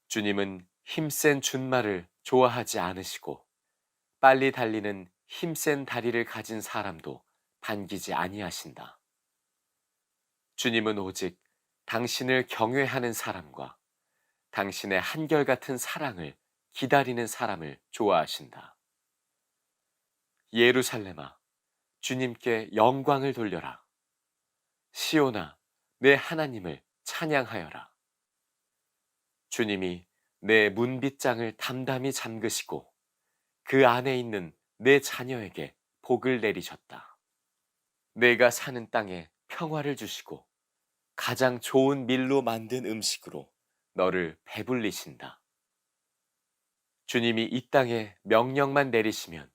주님은 힘센 준말을 좋아하지 않으시고 빨리 달리는 힘센 다리를 가진 사람도 반기지 아니하신다. 주님은 오직 당신을 경외하는 사람과 당신의 한결같은 사랑을 기다리는 사람을 좋아하신다. 예루살렘아, 주님께 영광을 돌려라. 시온아, 내 하나님을 찬양하여라. 주님이 내 문빗장을 담담히 잠그시고 그 안에 있는 내 자녀에게 복을 내리셨다. 내가 사는 땅에 평화를 주시고 가장 좋은 밀로 만든 음식으로 너를 배불리신다. 주님이 이 땅에 명령만 내리시면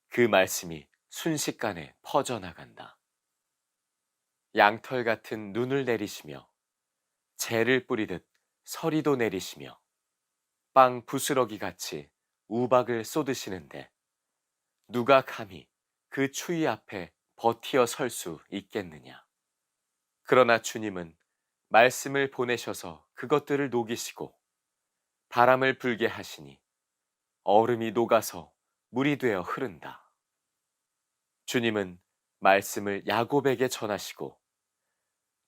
그 말씀이 순식간에 퍼져나간다. 양털 같은 눈을 내리시며 재를 뿌리듯 서리도 내리시며 빵 부스러기 같이 우박을 쏟으시는데 누가 감히 그 추위 앞에 버티어 설 수 있겠느냐. 그러나 주님은 말씀을 보내셔서 그것들을 녹이시고 바람을 불게 하시니 얼음이 녹아서 물이 되어 흐른다. 주님은 말씀을 야곱에게 전하시고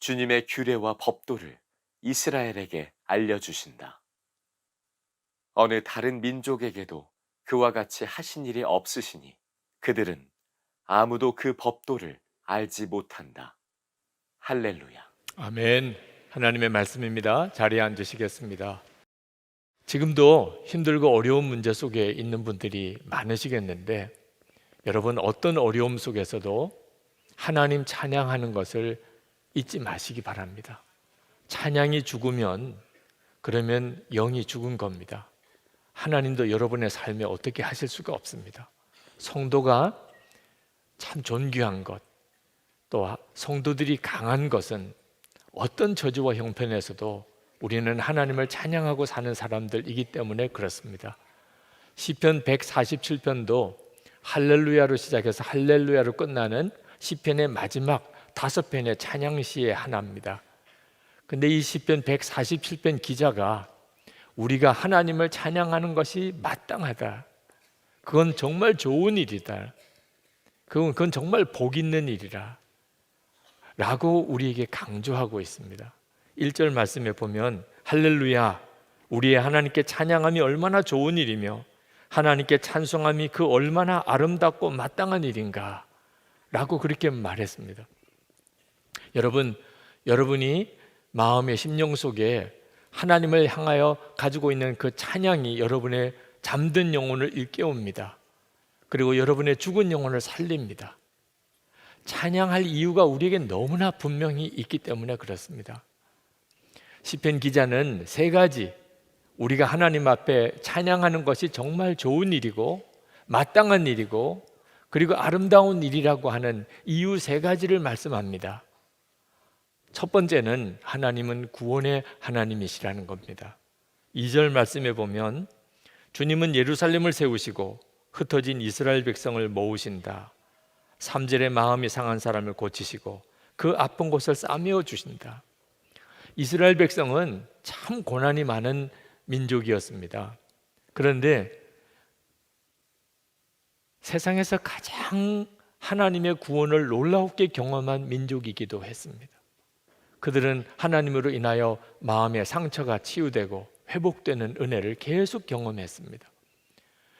주님의 규례와 법도를 이스라엘에게 알려주신다. 어느 다른 민족에게도 그와 같이 하신 일이 없으시니 그들은 아무도 그 법도를 알지 못한다. 할렐루야. 아멘. 하나님의 말씀입니다. 자리에 앉으시겠습니다. 지금도 힘들고 어려운 문제 속에 있는 분들이 많으시겠는데 여러분 어떤 어려움 속에서도 하나님 찬양하는 것을 잊지 마시기 바랍니다. 찬양이 죽으면 그러면 영이 죽은 겁니다. 하나님도 여러분의 삶에 어떻게 하실 수가 없습니다. 성도가 참 존귀한 것, 또 성도들이 강한 것은 어떤 저주와 형편에서도 우리는 하나님을 찬양하고 사는 사람들이기 때문에 그렇습니다. 시편 147편도 할렐루야로 시작해서 할렐루야로 끝나는 시편의 마지막 5편의 찬양시의 하나입니다. 근데 이 시편 147편 기자가 우리가 하나님을 찬양하는 것이 마땅하다. 그건 정말 좋은 일이다. 그건 정말 복 있는 일이라. 라고 우리에게 강조하고 있습니다. 1절 말씀에 보면 할렐루야, 우리의 하나님께 찬양함이 얼마나 좋은 일이며 하나님께 찬송함이 그 얼마나 아름답고 마땅한 일인가 라고 그렇게 말했습니다. 여러분이 마음의 심령 속에 하나님을 향하여 가지고 있는 그 찬양이 여러분의 잠든 영혼을 일깨웁니다. 그리고 여러분의 죽은 영혼을 살립니다. 찬양할 이유가 우리에게 너무나 분명히 있기 때문에 그렇습니다. 시편 기자는 3가지 우리가 하나님 앞에 찬양하는 것이 정말 좋은 일이고 마땅한 일이고 그리고 아름다운 일이라고 하는 이유 3가지를 말씀합니다. 첫 번째는 하나님은 구원의 하나님이시라는 겁니다. 2절 말씀에 보면 주님은 예루살렘을 세우시고 흩어진 이스라엘 백성을 모으신다. 3절에 마음이 상한 사람을 고치시고 그 아픈 곳을 싸매어 주신다. 이스라엘 백성은 참 고난이 많은 민족이었습니다. 그런데 세상에서 가장 하나님의 구원을 놀랍게 경험한 민족이기도 했습니다. 그들은 하나님으로 인하여 마음의 상처가 치유되고 회복되는 은혜를 계속 경험했습니다.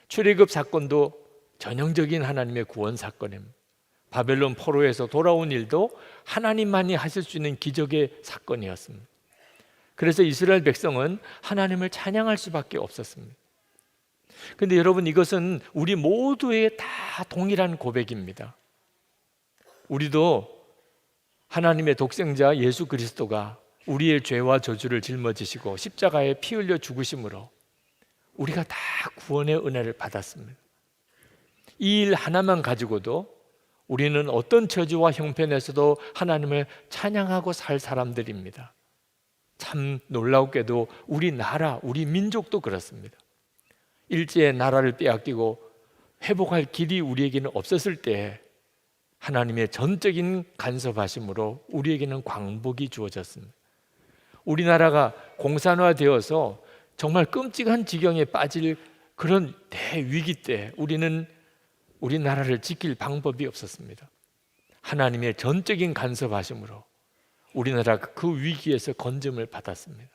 출애굽 사건도 전형적인 하나님의 구원 사건입니다. 바벨론 포로에서 돌아온 일도 하나님만이 하실 수 있는 기적의 사건이었습니다. 그래서 이스라엘 백성은 하나님을 찬양할 수밖에 없었습니다. 그런데 여러분, 이것은 우리 모두의 다 동일한 고백입니다. 우리도 하나님의 독생자 예수 그리스도가 우리의 죄와 저주를 짊어지시고 십자가에 피 흘려 죽으심으로 우리가 다 구원의 은혜를 받았습니다. 이 일 하나만 가지고도 우리는 어떤 처지와 형편에서도 하나님을 찬양하고 살 사람들입니다. 참 놀라우게도 우리 나라, 우리 민족도 그렇습니다. 일제의 나라를 빼앗기고 회복할 길이 우리에게는 없었을 때 하나님의 전적인 간섭하심으로 우리에게는 광복이 주어졌습니다. 우리나라가 공산화되어서 정말 끔찍한 지경에 빠질 그런 대위기 때 우리는 우리나라를 지킬 방법이 없었습니다. 하나님의 전적인 간섭하심으로 우리나라가 그 위기에서 건짐을 받았습니다.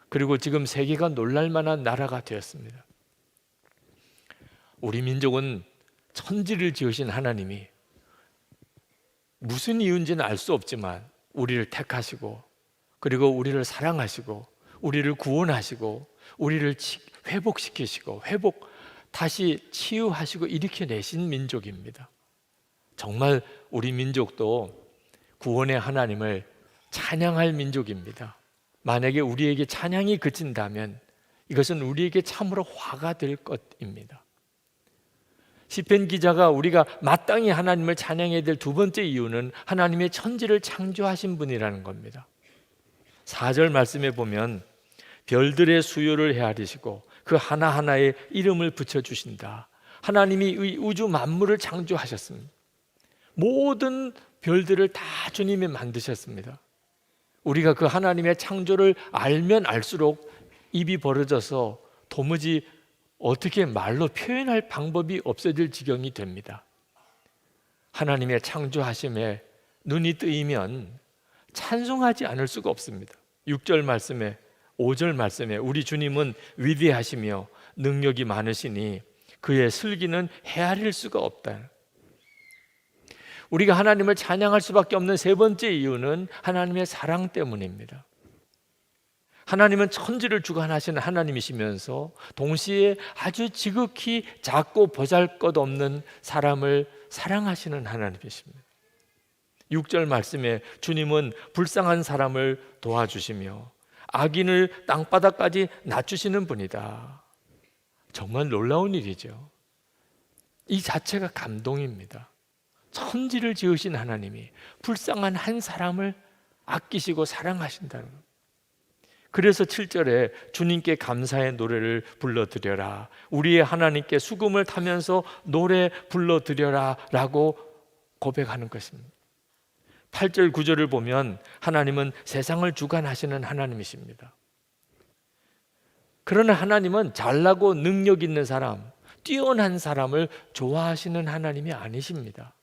그리고 지금 세계가 놀랄만한 나라가 되었습니다. 우리 민족은 천지를 지으신 하나님이 무슨 이유인지는 알 수 없지만 우리를 택하시고 그리고 우리를 사랑하시고 우리를 구원하시고 우리를 회복시키시고 다시 치유하시고 일으켜내신 민족입니다. 정말 우리 민족도 구원의 하나님을 찬양할 민족입니다. 만약에 우리에게 찬양이 그친다면 이것은 우리에게 참으로 화가 될 것입니다. 시편 기자가 우리가 마땅히 하나님을 찬양해야 될 두 번째 이유는 하나님의 천지를 창조하신 분이라는 겁니다. 4절 말씀에 보면 별들의 수요를 헤아리시고 그 하나하나에 이름을 붙여주신다. 하나님이 이 우주 만물을 창조하셨습니다. 모든 별들을 다 주님이 만드셨습니다. 우리가 그 하나님의 창조를 알면 알수록 입이 벌어져서 도무지 어떻게 말로 표현할 방법이 없어질 지경이 됩니다. 하나님의 창조하심에 눈이 뜨이면 찬송하지 않을 수가 없습니다. 6절 말씀에 5절 말씀에 우리 주님은 위대하시며 능력이 많으시니 그의 슬기는 헤아릴 수가 없다. 우리가 하나님을 찬양할 수밖에 없는 세 번째 이유는 하나님의 사랑 때문입니다. 하나님은 천지를 주관하시는 하나님이시면서 동시에 아주 지극히 작고 보잘것없는 사람을 사랑하시는 하나님이십니다. 6절 말씀에 주님은 불쌍한 사람을 도와주시며 악인을 땅바닥까지 낮추시는 분이다. 정말 놀라운 일이죠. 이 자체가 감동입니다. 천지를 지으신 하나님이 불쌍한 한 사람을 아끼시고 사랑하신다는 것. 그래서 7절에 주님께 감사의 노래를 불러드려라, 우리의 하나님께 수금을 타면서 노래 불러드려라 라고 고백하는 것입니다. 8절 9절을 보면 하나님은 세상을 주관하시는 하나님이십니다. 그러나 하나님은 잘나고 능력 있는 사람, 뛰어난 사람을 좋아하시는 하나님이 아니십니다.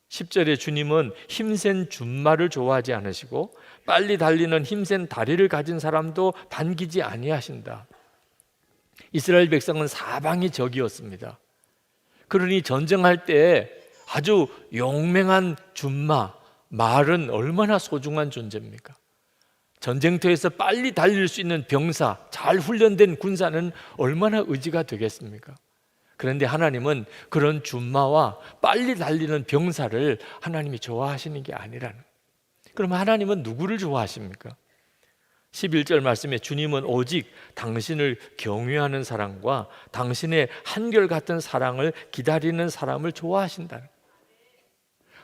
10절에 주님은 힘센 준마를 좋아하지 않으시고 빨리 달리는 힘센 다리를 가진 사람도 반기지 아니하신다. 이스라엘 백성은 사방이 적이었습니다. 그러니 전쟁할 때 아주 용맹한 준마, 말은 얼마나 소중한 존재입니까? 전쟁터에서 빨리 달릴 수 있는 병사, 잘 훈련된 군사는 얼마나 의지가 되겠습니까? 그런데 하나님은 그런 준마와 빨리 달리는 병사를 하나님이 좋아하시는 게 아니라는. 그럼 하나님은 누구를 좋아하십니까? 11절 말씀에 주님은 오직 당신을 경외하는 사람과 당신의 한결같은 사랑을 기다리는 사람을 좋아하신다는.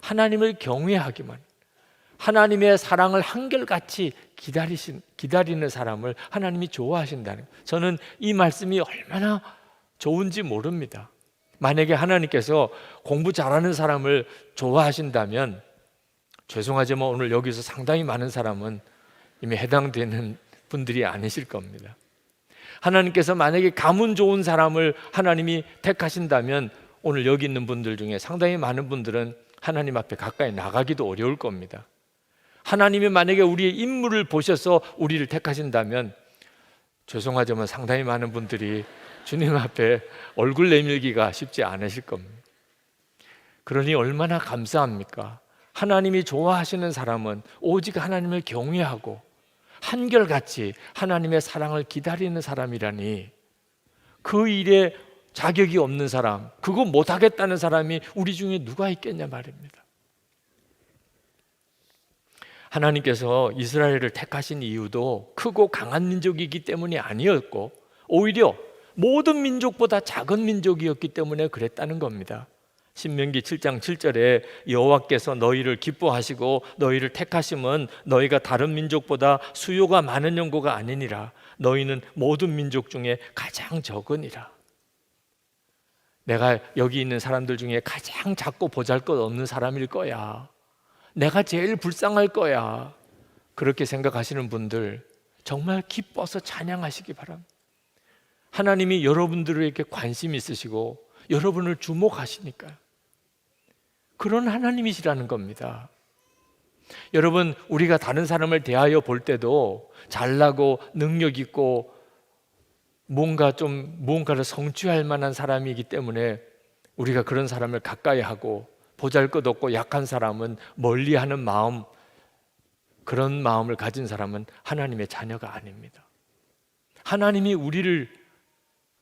하나님을 경외하기만, 하나님의 사랑을 한결같이 기다리는 사람을 하나님이 좋아하신다는. 저는 이 말씀이 얼마나 좋은지 모릅니다. 만약에 하나님께서 공부 잘하는 사람을 좋아하신다면, 죄송하지만 오늘 여기서 상당히 많은 사람은 이미 해당되는 분들이 아니실 겁니다. 하나님께서 만약에 가문 좋은 사람을 하나님이 택하신다면 오늘 여기 있는 분들 중에 상당히 많은 분들은 하나님 앞에 가까이 나가기도 어려울 겁니다. 하나님이 만약에 우리의 인물을 보셔서 우리를 택하신다면 죄송하지만 상당히 많은 분들이 주님 앞에 얼굴 내밀기가 쉽지 않으실 겁니다. 그러니 얼마나 감사합니까? 하나님이 좋아하시는 사람은 오직 하나님을 경외하고 한결같이 하나님의 사랑을 기다리는 사람이라니, 그 일에 자격이 없는 사람, 그거 못하겠다는 사람이 우리 중에 누가 있겠냐 말입니다. 하나님께서 이스라엘을 택하신 이유도 크고 강한 민족이기 때문이 아니었고 오히려 모든 민족보다 작은 민족이었기 때문에 그랬다는 겁니다. 신명기 7장 7절에 여호와께서 너희를 기뻐하시고 너희를 택하심은 너희가 다른 민족보다 수요가 많은 연고가 아니니라. 너희는 모든 민족 중에 가장 적으니라. 내가 여기 있는 사람들 중에 가장 작고 보잘것없는 사람일 거야. 내가 제일 불쌍할 거야. 그렇게 생각하시는 분들 정말 기뻐서 찬양하시기 바랍니다. 하나님이 여러분들에게 관심 있으시고 여러분을 주목하시니까요. 그런 하나님이시라는 겁니다. 여러분, 우리가 다른 사람을 대하여 볼 때도 잘나고 능력 있고 무언가를 성취할 만한 사람이기 때문에 우리가 그런 사람을 가까이 하고, 보잘것없고 약한 사람은 멀리하는 마음, 그런 마음을 가진 사람은 하나님의 자녀가 아닙니다. 하나님이 우리를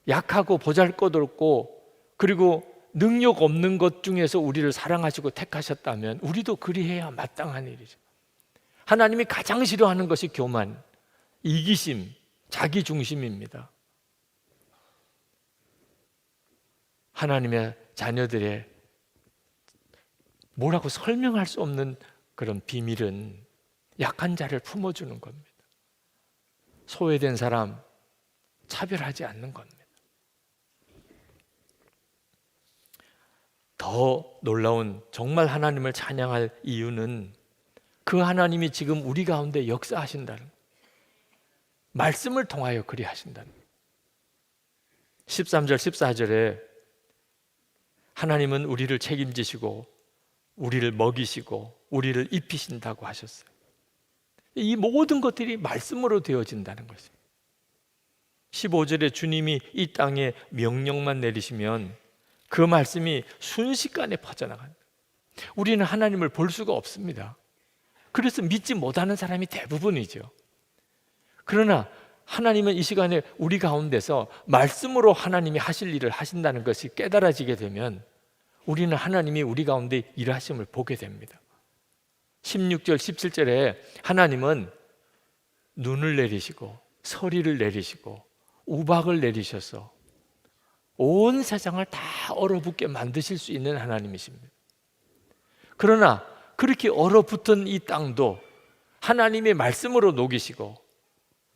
약하고 보잘것없고 그리고 능력 없는 것 중에서 우리를 사랑하시고 택하셨다면 우리도 그리해야 마땅한 일이죠. 하나님이 가장 싫어하는 것이 교만, 이기심, 자기중심입니다. 하나님의 자녀들의 뭐라고 설명할 수 없는 그런 비밀은 약한 자를 품어주는 겁니다. 소외된 사람 차별하지 않는 겁니다. 더 놀라운, 정말 하나님을 찬양할 이유는 그 하나님이 지금 우리 가운데 역사하신다는, 말씀을 통하여 그리하신다는. 13절 14절에 하나님은 우리를 책임지시고 우리를 먹이시고 우리를 입히신다고 하셨어요. 이 모든 것들이 말씀으로 되어진다는 것입니다. 15절에 주님이 이 땅에 명령만 내리시면 그 말씀이 순식간에 퍼져나간다. 우리는 하나님을 볼 수가 없습니다. 그래서 믿지 못하는 사람이 대부분이죠. 그러나 하나님은 이 시간에 우리 가운데서 말씀으로 하나님이 하실 일을 하신다는 것이 깨달아지게 되면 우리는 하나님이 우리 가운데 일하심을 보게 됩니다. 16절 17절에 하나님은 눈을 내리시고 서리를 내리시고 우박을 내리셔서 온 세상을 다 얼어붙게 만드실 수 있는 하나님이십니다. 그러나 그렇게 얼어붙은 이 땅도 하나님의 말씀으로 녹이시고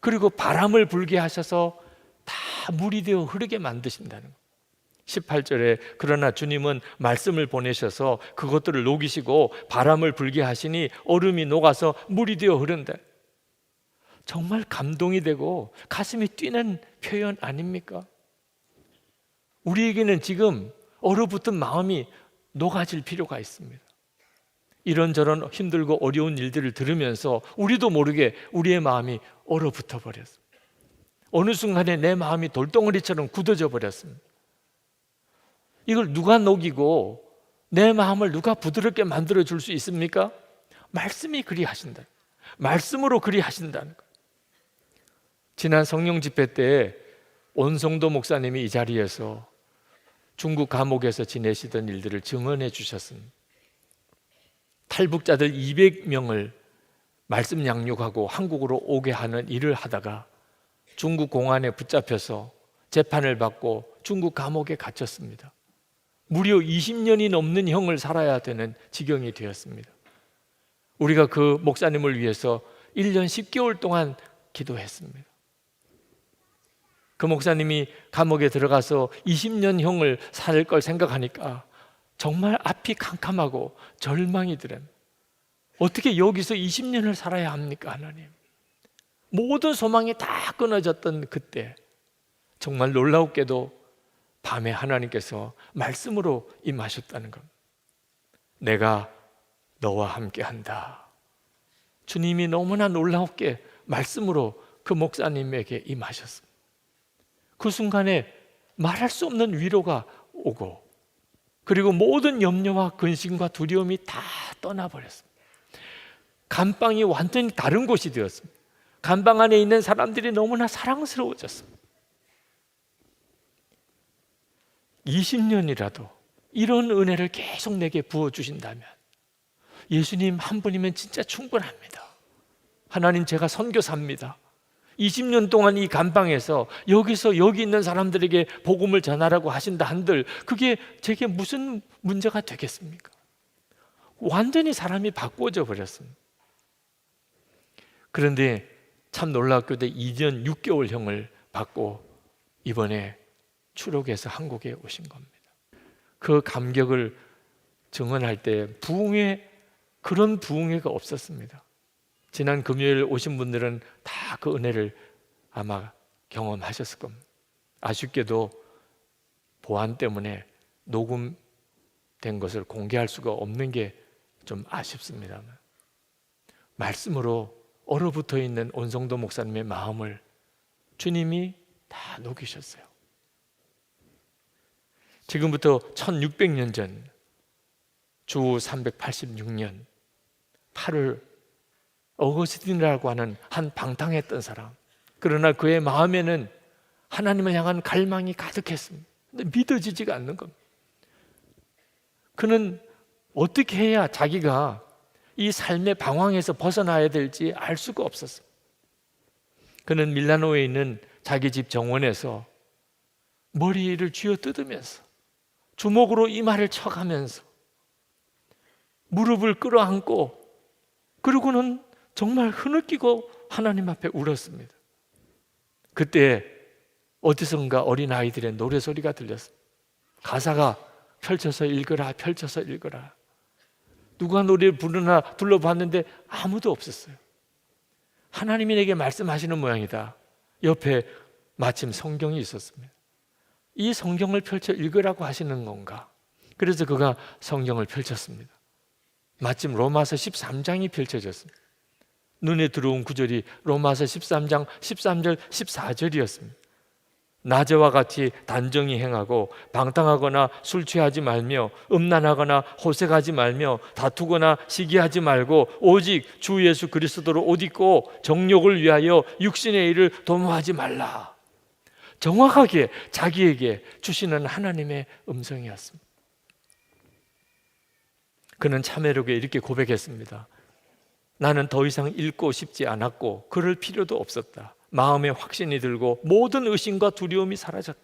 그리고 바람을 불게 하셔서 다 물이 되어 흐르게 만드신다는 것. 18절에 그러나 주님은 말씀을 보내셔서 그것들을 녹이시고 바람을 불게 하시니 얼음이 녹아서 물이 되어 흐른다. 정말 감동이 되고 가슴이 뛰는 표현 아닙니까? 우리에게는 지금 얼어붙은 마음이 녹아질 필요가 있습니다. 이런저런 힘들고 어려운 일들을 들으면서 우리도 모르게 우리의 마음이 얼어붙어 버렸습니다. 어느 순간에 내 마음이 돌덩어리처럼 굳어져 버렸습니다. 이걸 누가 녹이고 내 마음을 누가 부드럽게 만들어 줄 수 있습니까? 말씀이 그리하신다. 말씀으로 그리하신다는 것. 지난 성령 집회 때 온성도 목사님이 이 자리에서 중국 감옥에서 지내시던 일들을 증언해 주셨습니다. 탈북자들 200명을 말씀 양육하고 한국으로 오게 하는 일을 하다가 중국 공안에 붙잡혀서 재판을 받고 중국 감옥에 갇혔습니다. 무려 20년이 넘는 형을 살아야 되는 지경이 되었습니다. 우리가 그 목사님을 위해서 1년 10개월 동안 기도했습니다. 그 목사님이 감옥에 들어가서 20년 형을 살 걸 생각하니까 정말 앞이 캄캄하고 절망이 들어요. 어떻게 여기서 20년을 살아야 합니까, 하나님? 모든 소망이 다 끊어졌던 그때 정말 놀라웠게도 밤에 하나님께서 말씀으로 임하셨다는 것. 내가 너와 함께한다. 주님이 너무나 놀라웠게 말씀으로 그 목사님에게 임하셨습니다. 그 순간에 말할 수 없는 위로가 오고 그리고 모든 염려와 근심과 두려움이 다 떠나버렸습니다. 감방이 완전히 다른 곳이 되었습니다. 감방 안에 있는 사람들이 너무나 사랑스러워졌습니다. 20년이라도 이런 은혜를 계속 내게 부어주신다면 예수님 한 분이면 진짜 충분합니다. 하나님, 제가 선교사입니다. 20년 동안 이 감방에서 여기서 여기 있는 사람들에게 복음을 전하라고 하신다 한들 그게 제게 무슨 문제가 되겠습니까? 완전히 사람이 바꾸어져 버렸습니다. 그런데 참 놀랍게도 2년 6개월형을 받고 이번에 추록해서 한국에 오신 겁니다. 그 감격을 증언할 때 그런 부흥회가 없었습니다. 지난 금요일 오신 분들은 다 그 은혜를 아마 경험하셨을 겁니다. 아쉽게도 보안 때문에 녹음된 것을 공개할 수가 없는 게 좀 아쉽습니다만, 말씀으로 얼어붙어 있는 온성도 목사님의 마음을 주님이 다 녹이셨어요. 지금부터 1600년 전 주 386년 8월 어거스틴이라고 하는 한 방탕했던 사람, 그러나 그의 마음에는 하나님을 향한 갈망이 가득했습니다. 근데 믿어지지가 않는 겁니다. 그는 어떻게 해야 자기가 이 삶의 방황에서 벗어나야 될지 알 수가 없었어요. 그는 밀라노에 있는 자기 집 정원에서 머리를 쥐어뜯으면서 주먹으로 이마를 쳐가면서 무릎을 끌어안고, 그리고는 정말 흐느끼고 하나님 앞에 울었습니다. 그때 어디선가 어린아이들의 노래소리가 들렸습니다. 가사가 펼쳐서 읽어라, 펼쳐서 읽어라. 누가 노래를 부르나 둘러봤는데 아무도 없었어요. 하나님이 내게 말씀하시는 모양이다. 옆에 마침 성경이 있었습니다. 이 성경을 펼쳐 읽으라고 하시는 건가? 그래서 그가 성경을 펼쳤습니다. 마침 로마서 13장이 펼쳐졌습니다. 눈에 들어온 구절이 로마서 13장 13절 14절이었습니다. 낮에와 같이 단정히 행하고 방탕하거나 술 취하지 말며 음란하거나 호색하지 말며 다투거나 시기하지 말고 오직 주 예수 그리스도로 옷 입고 정욕을 위하여 육신의 일을 도모하지 말라. 정확하게 자기에게 주시는 하나님의 음성이었습니다. 그는 참회록에 이렇게 고백했습니다. 나는 더 이상 읽고 싶지 않았고 그럴 필요도 없었다. 마음에 확신이 들고 모든 의심과 두려움이 사라졌다.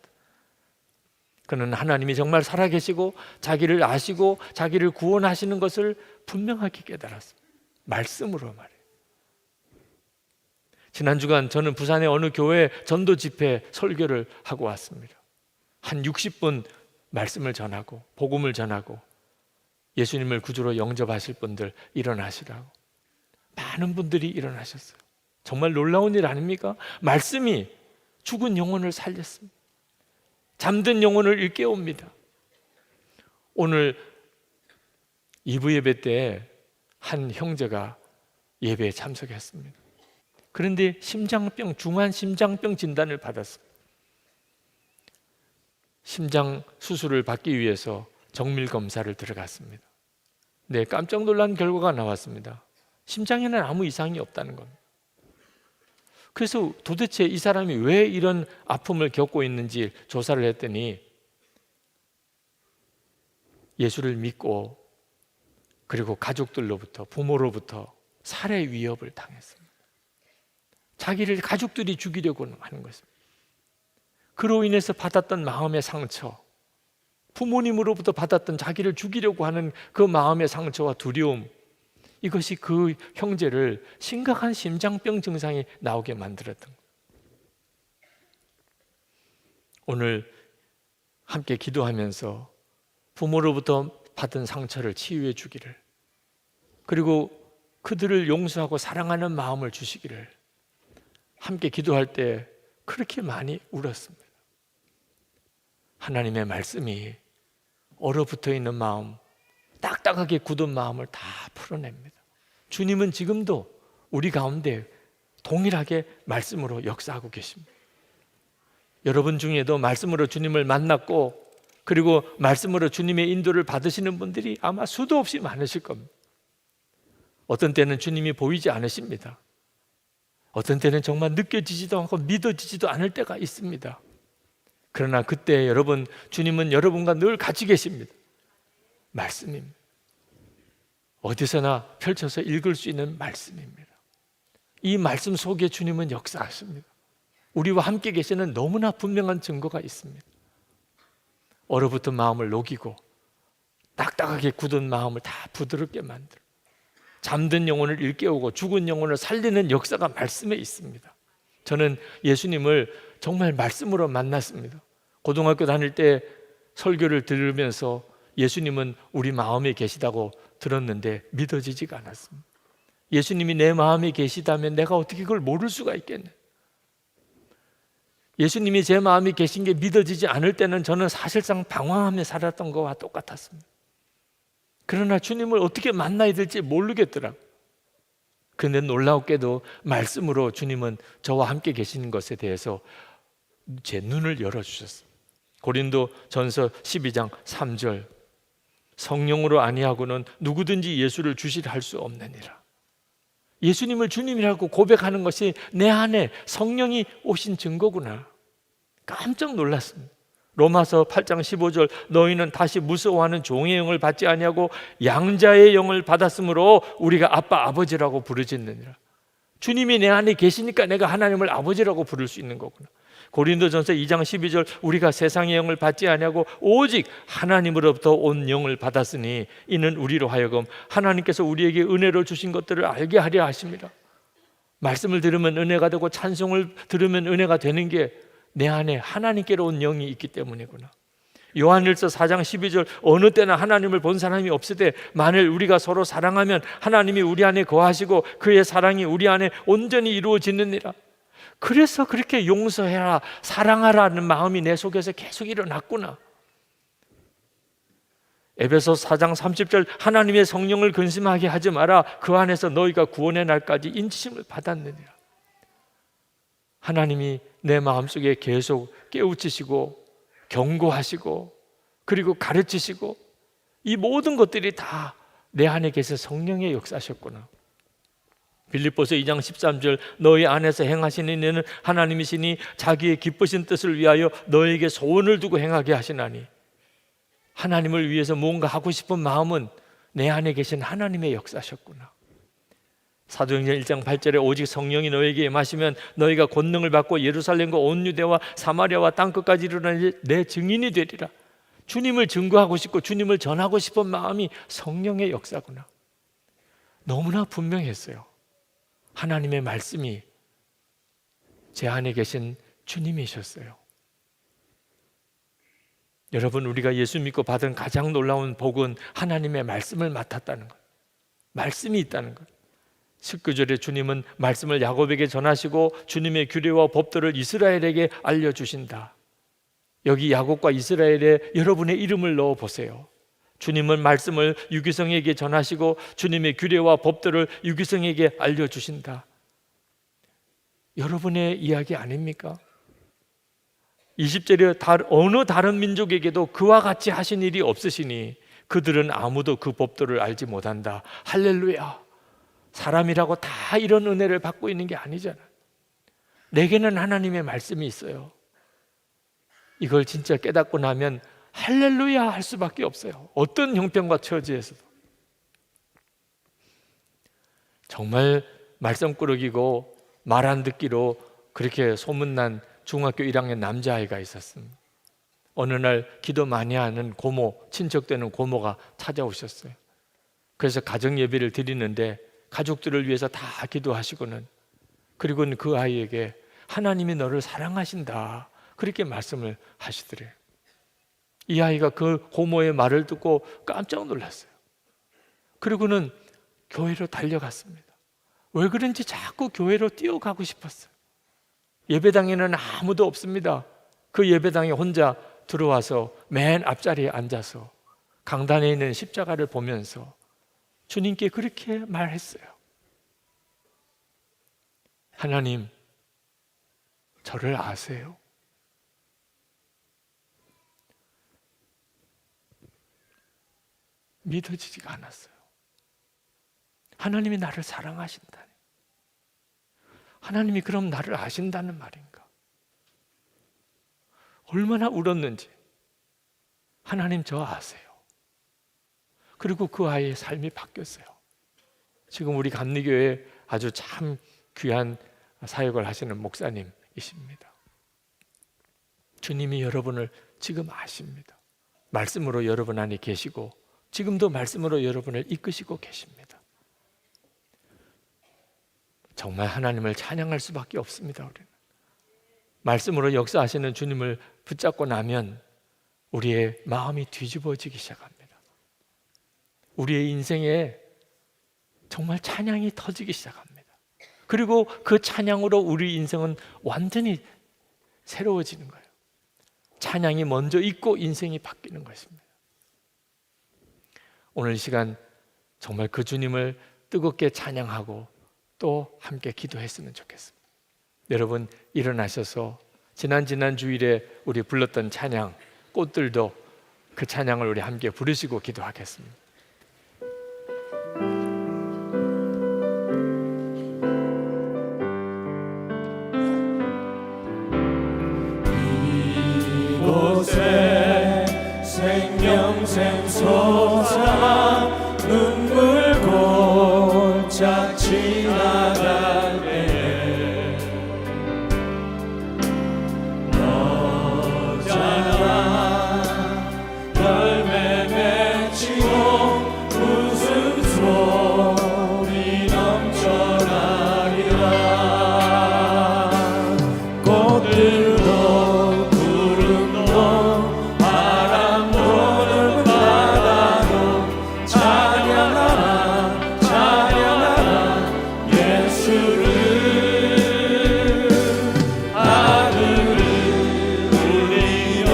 그는 하나님이 정말 살아계시고 자기를 아시고 자기를 구원하시는 것을 분명하게 깨달았습니다. 말씀으로 말이에요. 지난 주간 저는 부산의 어느 교회 전도 집회 설교를 하고 왔습니다. 한 60분 말씀을 전하고 복음을 전하고 예수님을 구주로 영접하실 분들 일어나시라고 많은 분들이 일어나셨어요. 정말 놀라운 일 아닙니까? 말씀이 죽은 영혼을 살렸습니다. 잠든 영혼을 일깨웁니다. 오늘 2부 예배 때 한 형제가 예배에 참석했습니다. 그런데 중한 심장병 진단을 받았습니다. 심장 수술을 받기 위해서 정밀 검사를 들어갔습니다. 네, 깜짝 놀란 결과가 나왔습니다. 심장에는 아무 이상이 없다는 겁니다. 그래서 도대체 이 사람이 왜 이런 아픔을 겪고 있는지 조사를 했더니 예수를 믿고 그리고 가족들로부터 부모로부터 살해 위협을 당했습니다. 자기를 가족들이 죽이려고 하는 것입니다. 그로 인해서 받았던 마음의 상처, 부모님으로부터 받았던 자기를 죽이려고 하는 그 마음의 상처와 두려움, 이것이 그 형제를 심각한 심장병 증상이 나오게 만들었던 거예요. 오늘 함께 기도하면서 부모로부터 받은 상처를 치유해 주기를, 그리고 그들을 용서하고 사랑하는 마음을 주시기를 함께 기도할 때 그렇게 많이 울었습니다. 하나님의 말씀이 얼어붙어 있는 마음, 딱딱하게 굳은 마음을 다 풀어냅니다. 주님은 지금도 우리 가운데 동일하게 말씀으로 역사하고 계십니다. 여러분 중에도 말씀으로 주님을 만났고 그리고 말씀으로 주님의 인도를 받으시는 분들이 아마 수도 없이 많으실 겁니다. 어떤 때는 주님이 보이지 않으십니다. 어떤 때는 정말 느껴지지도 않고 믿어지지도 않을 때가 있습니다. 그러나 그때 여러분, 주님은 여러분과 늘 같이 계십니다. 말씀입니다. 어디서나 펼쳐서 읽을 수 있는 말씀입니다. 이 말씀 속에 주님은 역사하십니다. 우리와 함께 계시는 너무나 분명한 증거가 있습니다. 얼어붙은 마음을 녹이고 딱딱하게 굳은 마음을 다 부드럽게 만들어 잠든 영혼을 일깨우고 죽은 영혼을 살리는 역사가 말씀에 있습니다. 저는 예수님을 정말 말씀으로 만났습니다. 고등학교 다닐 때 설교를 들으면서 예수님은 우리 마음에 계시다고 들었는데 믿어지지가 않았습니다. 예수님이 내 마음에 계시다면 내가 어떻게 그걸 모를 수가 있겠네. 예수님이 제 마음에 계신 게 믿어지지 않을 때는 저는 사실상 방황하며 살았던 것과 똑같았습니다. 그러나 주님을 어떻게 만나야 될지 모르겠더라고요. 그런데 놀라웠게도 말씀으로 주님은 저와 함께 계시는 것에 대해서 제 눈을 열어주셨어요. 고린도 전서 12장 3절, 성령으로 아니하고는 누구든지 예수를 주시라 할 수 없느니라. 예수님을 주님이라고 고백하는 것이 내 안에 성령이 오신 증거구나. 깜짝 놀랐습니다. 로마서 8장 15절, 너희는 다시 무서워하는 종의 영을 받지 아니하고 양자의 영을 받았으므로 우리가 아빠 아버지라고 부르짖느니라. 주님이 내 안에 계시니까 내가 하나님을 아버지라고 부를 수 있는 거구나. 고린도전서 2장 12절, 우리가 세상의 영을 받지 아니하고 오직 하나님으로부터 온 영을 받았으니 이는 우리로 하여금 하나님께서 우리에게 은혜로 주신 것들을 알게 하려 하심이라. 말씀을 들으면 은혜가 되고 찬송을 들으면 은혜가 되는 게 내 안에 하나님께로 온 영이 있기 때문이구나. 요한일서 4장 12절, 어느 때나 하나님을 본 사람이 없을 때 만일 우리가 서로 사랑하면 하나님이 우리 안에 거하시고 그의 사랑이 우리 안에 온전히 이루어지느니라. 그래서 그렇게 용서해라, 사랑하라는 마음이 내 속에서 계속 일어났구나. 에베소 4장 30절, 하나님의 성령을 근심하게 하지 마라. 그 안에서 너희가 구원의 날까지 인치심을 받았느니라. 하나님이 내 마음속에 계속 깨우치시고 경고하시고 그리고 가르치시고 이 모든 것들이 다 내 안에 계신 성령의 역사셨구나. 빌립보서 2장 13절, 너희 안에서 행하시는 일은 하나님이시니 자기의 기쁘신 뜻을 위하여 너에게 소원을 두고 행하게 하시나니. 하나님을 위해서 뭔가 하고 싶은 마음은 내 안에 계신 하나님의 역사셨구나. 사도행전 1장 8절에 오직 성령이 너에게 임하시면 너희가 권능을 받고 예루살렘과 온 유대와 사마리아와 땅끝까지 이르러 내 증인이 되리라. 주님을 증거하고 싶고 주님을 전하고 싶은 마음이 성령의 역사구나. 너무나 분명했어요. 하나님의 말씀이 제 안에 계신 주님이셨어요. 여러분, 우리가 예수 믿고 받은 가장 놀라운 복은 하나님의 말씀을 맡았다는 것, 말씀이 있다는 것. 19절에 주님은 말씀을 야곱에게 전하시고 주님의 규례와 법도를 이스라엘에게 알려주신다. 여기 야곱과 이스라엘에 여러분의 이름을 넣어보세요. 주님은 말씀을 유기성에게 전하시고 주님의 규례와 법도를 유기성에게 알려주신다. 여러분의 이야기 아닙니까? 20절에 어느 다른 민족에게도 그와 같이 하신 일이 없으시니 그들은 아무도 그 법도를 알지 못한다. 할렐루야. 사람이라고 다 이런 은혜를 받고 있는 게 아니잖아. 내게는 하나님의 말씀이 있어요. 이걸 진짜 깨닫고 나면 할렐루야 할 수밖에 없어요. 어떤 형편과 처지에서도. 정말 말썽꾸러기고 말 안 듣기로 그렇게 소문난 중학교 1학년 남자아이가 있었습니다. 어느 날 기도 많이 하는 고모, 친척 되는 고모가 찾아오셨어요. 그래서 가정 예배를 드리는데 가족들을 위해서 다 기도하시고는, 그리고는 그 아이에게 하나님이 너를 사랑하신다 그렇게 말씀을 하시더래요. 이 아이가 그 고모의 말을 듣고 깜짝 놀랐어요. 그리고는 교회로 달려갔습니다. 왜 그런지 자꾸 교회로 뛰어가고 싶었어요. 예배당에는 아무도 없습니다. 그 예배당에 혼자 들어와서 맨 앞자리에 앉아서 강단에 있는 십자가를 보면서 주님께 그렇게 말했어요. 하나님, 저를 아세요? 믿어지지가 않았어요. 하나님이 나를 사랑하신다니. 하나님이 그럼 나를 아신다는 말인가? 얼마나 울었는지. 하나님 저 아세요. 그리고 그 아이의 삶이 바뀌었어요. 지금 우리 감리교회에 아주 참 귀한 사역을 하시는 목사님이십니다. 주님이 여러분을 지금 아십니다. 말씀으로 여러분 안에 계시고 지금도 말씀으로 여러분을 이끄시고 계십니다. 정말 하나님을 찬양할 수밖에 없습니다. 우리는 말씀으로 역사하시는 주님을 붙잡고 나면 우리의 마음이 뒤집어지기 시작합니다. 우리의 인생에 정말 찬양이 터지기 시작합니다. 그리고 그 찬양으로 우리 인생은 완전히 새로워지는 거예요. 찬양이 먼저 있고 인생이 바뀌는 것입니다. 오늘 이 시간 정말 그 주님을 뜨겁게 찬양하고 또 함께 기도했으면 좋겠습니다. 여러분 일어나셔서 지난 주일에 우리 불렀던 찬양 꽃들도 그 찬양을 우리 함께 부르시고 기도하겠습니다. 이곳에 생명샘 솟아 눈물 골짝 지나갈 때에 너잖아 열매 맺히고 웃음소리 넘쳐나리라. 꽃들도 구름도 바람 부는 바다도 찬양하라 찬양하라 예수를. 하늘을 울리며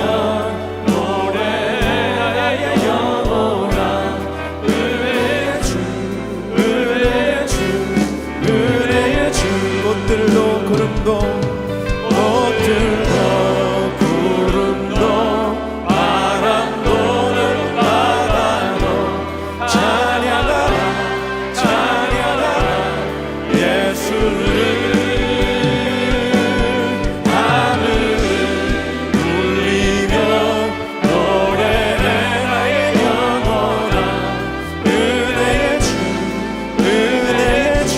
노래하여 영원한 은혜의 주 은혜의 주 은혜의 주. 꽃들도 구름도 꽃들도 구름도 바람 부는 바다도 찬양하라 찬양하라 예수를. 하늘을 울리며 노래하여 영원한 은혜의 주 은혜의 주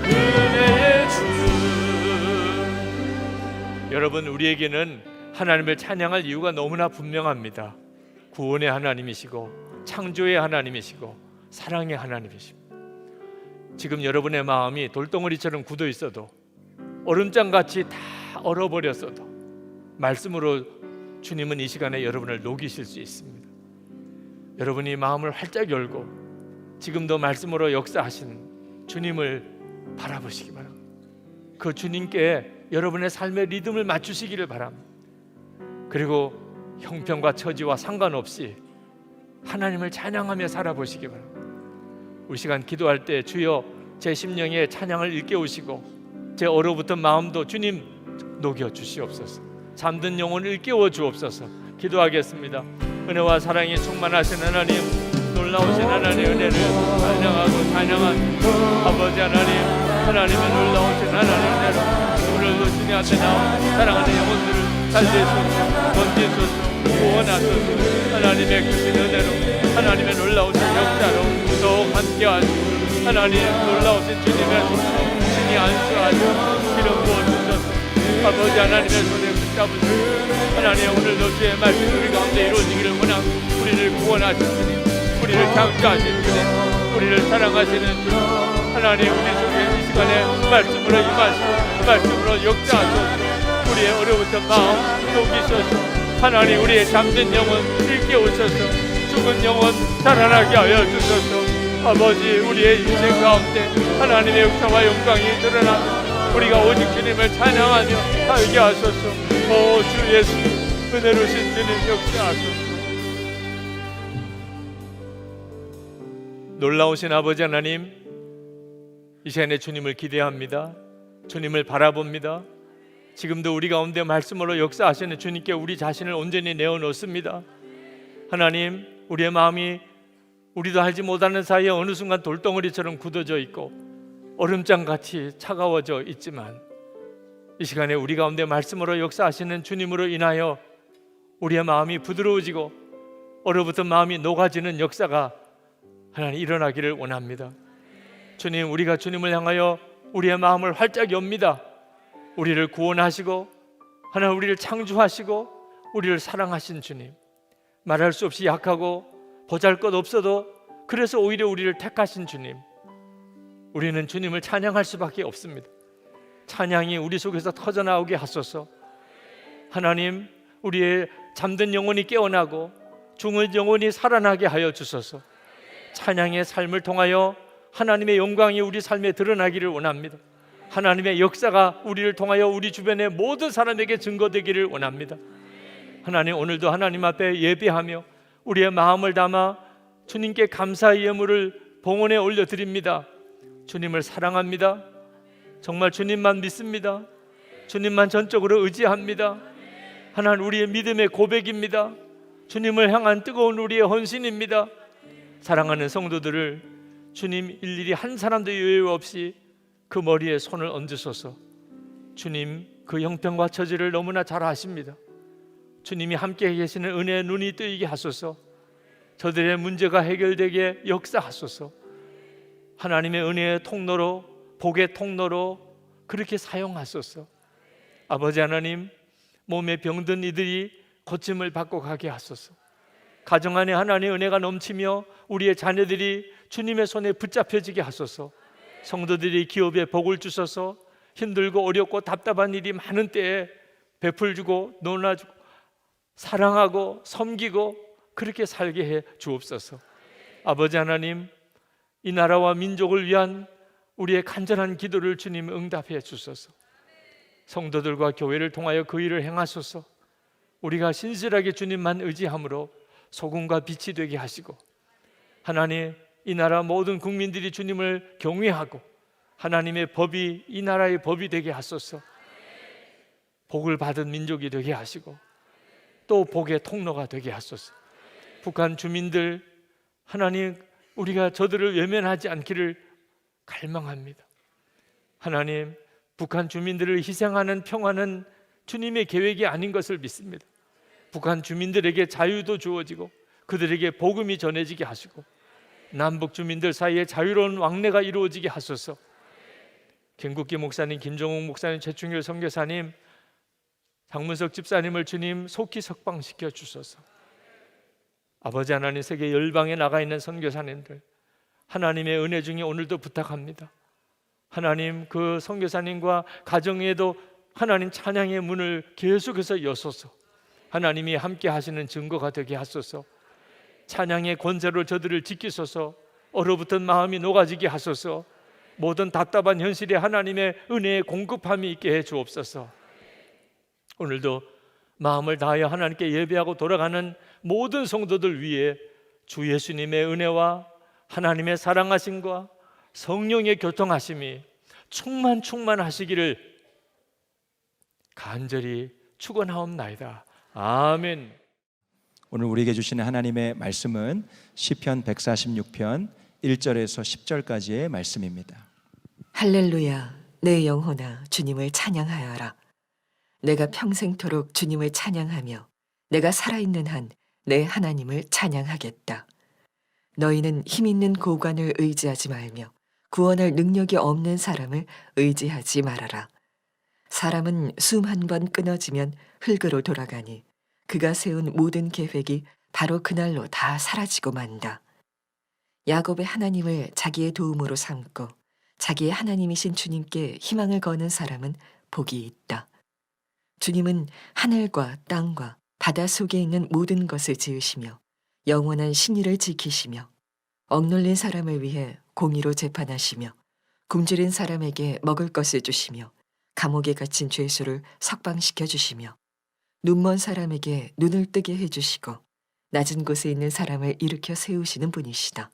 은혜의 주. 여러분 우리에게는 하나님을 찬양할 이유가 너무나 분명합니다. 구원의 하나님이시고 창조의 하나님이시고 사랑의 하나님이십니다. 지금 여러분의 마음이 돌덩어리처럼 굳어 있어도 얼음장같이 다 얼어버렸어도 말씀으로 주님은 이 시간에 여러분을 녹이실 수 있습니다. 여러분이 마음을 활짝 열고 지금도 말씀으로 역사하시는 주님을 바라보시기 바랍니다. 그 주님께 여러분의 삶의 리듬을 맞추시기를 바랍니다. 그리고 형편과 처지와 상관없이 하나님을 찬양하며 살아보시기 바랍니다. 우리 시간 기도할 때 주여 제 심령에 찬양을 일깨우시고 제 얼어붙은 마음도 주님 녹여 주시옵소서. 잠든 영혼을 일깨워 주옵소서. 기도하겠습니다. 은혜와 사랑이 충만하신 하나님, 놀라우신 하나님의 은혜를 찬양하고 찬양한 아버지 하나님, 하나님의 놀라우신 하나님의 은혜로 오늘도 주님 앞에 나와 사랑하는 영혼들을 살리소서, 건지소서, 구원하소서. 하나님의 크신 은혜로 하나님의 놀라우신 역사로 더욱 함께하시고 하나님 놀라우신 주님의 손으로 신이 안수하시고 기름 부어주셔서 아버지 하나님의 손에 붙잡으시고 하나님 오늘도 주의 말씀 우리 가운데 이루어지기를 원하고 우리를 구원하신 주님, 우리를 창조하신 주님, 우리를 사랑하시는 주님, 하나님 우리 속에 이 시간에 말씀으로 임하시고 말씀으로 역사하소서. 우리의 어려웠던 마음 녹이소서. 하나님 우리의 잠든 영혼 일깨우소서. 죽은 영혼 살아나게 하여 주소서. 아버지 우리의 인생 가운데 하나님의 역사와 영광이 드러나며 우리가 오직 주님을 찬양하며 살게 하소서. 오 주 예수 은혜로우신 주님 역사하소서. 놀라우신 아버지 하나님, 이 시간에 주님을 기대합니다. 주님을 바라봅니다. 지금도 우리 가운데 말씀으로 역사하시는 주님께 우리 자신을 온전히 내어놓습니다. 하나님 우리의 마음이 우리도 알지 못하는 사이에 어느 순간 돌덩어리처럼 굳어져 있고 얼음장같이 차가워져 있지만 이 시간에 우리 가운데 말씀으로 역사하시는 주님으로 인하여 우리의 마음이 부드러워지고 얼어붙은 마음이 녹아지는 역사가 하나님 일어나기를 원합니다. 주님 우리가 주님을 향하여 우리의 마음을 활짝 엽니다. 우리를 구원하시고 하나님 우리를 창조하시고 우리를 사랑하신 주님, 말할 수 없이 약하고 보잘것없어도 그래서 오히려 우리를 택하신 주님, 우리는 주님을 찬양할 수밖에 없습니다. 찬양이 우리 속에서 터져나오게 하소서. 하나님, 우리의 잠든 영혼이 깨어나고 죽은 영혼이 살아나게 하여 주소서. 찬양의 삶을 통하여 하나님의 영광이 우리 삶에 드러나기를 원합니다. 하나님의 역사가 우리를 통하여 우리 주변의 모든 사람에게 증거되기를 원합니다. 하나님, 오늘도 하나님 앞에 예배하며 우리의 마음을 담아 주님께 감사의 예물을 봉헌에 올려드립니다. 주님을 사랑합니다. 정말 주님만 믿습니다. 주님만 전적으로 의지합니다. 하나님, 우리의 믿음의 고백입니다. 주님을 향한 뜨거운 우리의 헌신입니다. 사랑하는 성도들을 주님 일일이 한 사람도 예외 없이 그 머리에 손을 얹으소서. 주님 그 형편과 처지를 너무나 잘 아십니다. 주님이 함께 계시는 은혜의 눈이 뜨이게 하소서. 저들의 문제가 해결되게 역사하소서. 하나님의 은혜의 통로로, 복의 통로로 그렇게 사용하소서. 아버지 하나님, 몸에 병든 이들이 고침을 받고 가게 하소서. 가정 안에 하나님의 은혜가 넘치며 우리의 자녀들이 주님의 손에 붙잡혀지게 하소서. 성도들이 기업에 복을 주셔서 힘들고 어렵고 답답한 일이 많은 때에 베풀주고 논아주고 사랑하고 섬기고 그렇게 살게 해 주옵소서. 아버지 하나님, 이 나라와 민족을 위한 우리의 간절한 기도를 주님 응답해 주소서. 성도들과 교회를 통하여 그 일을 행하소서. 우리가 신실하게 주님만 의지함으로 소금과 빛이 되게 하시고, 하나님, 이 나라 모든 국민들이 주님을 경외하고 하나님의 법이 이 나라의 법이 되게 하소서. 복을 받은 민족이 되게 하시고 또 복의 통로가 되게 하소서. 북한 주민들, 하나님, 우리가 저들을 외면하지 않기를 갈망합니다. 하나님, 북한 주민들을 희생하는 평화는 주님의 계획이 아닌 것을 믿습니다. 북한 주민들에게 자유도 주어지고 그들에게 복음이 전해지게 하시고 남북 주민들 사이에 자유로운 왕래가 이루어지게 하소서. 김국기 목사님, 김종욱 목사님, 최충일 선교사님, 장문석 집사님을 주님 속히 석방시켜 주소서. 아버지 하나님, 세계 열방에 나가 있는 선교사님들, 하나님의 은혜 중에 오늘도 부탁합니다. 하나님, 그 선교사님과 가정에도 하나님 찬양의 문을 계속해서 여소서. 하나님이 함께 하시는 증거가 되게 하소서. 찬양의 권세로 저들을 지키소서. 얼어붙은 마음이 녹아지게 하소서. 모든 답답한 현실에 하나님의 은혜의 공급함이 있게 해 주옵소서. 오늘도 마음을 다하여 하나님께 예배하고 돌아가는 모든 성도들 위해 주 예수님의 은혜와 하나님의 사랑하심과 성령의 교통하심이 충만하시기를 간절히 축원하옵나이다. 아멘. 오늘 우리에게 주시는 하나님의 말씀은 시편 146편 1절에서 10절까지의 말씀입니다. 할렐루야, 내 영혼아 주님을 찬양하여라. 내가 평생토록 주님을 찬양하며 내가 살아있는 한 내 하나님을 찬양하겠다. 너희는 힘있는 고관을 의지하지 말며 구원할 능력이 없는 사람을 의지하지 말아라. 사람은 숨 한 번 끊어지면 흙으로 돌아가니 그가 세운 모든 계획이 바로 그날로 다 사라지고 만다. 야곱의 하나님을 자기의 도움으로 삼고 자기의 하나님이신 주님께 희망을 거는 사람은 복이 있다. 주님은 하늘과 땅과 바다 속에 있는 모든 것을 지으시며 영원한 신의를 지키시며 억눌린 사람을 위해 공의로 재판하시며 굶주린 사람에게 먹을 것을 주시며 감옥에 갇힌 죄수를 석방시켜 주시며 눈먼 사람에게 눈을 뜨게 해주시고 낮은 곳에 있는 사람을 일으켜 세우시는 분이시다.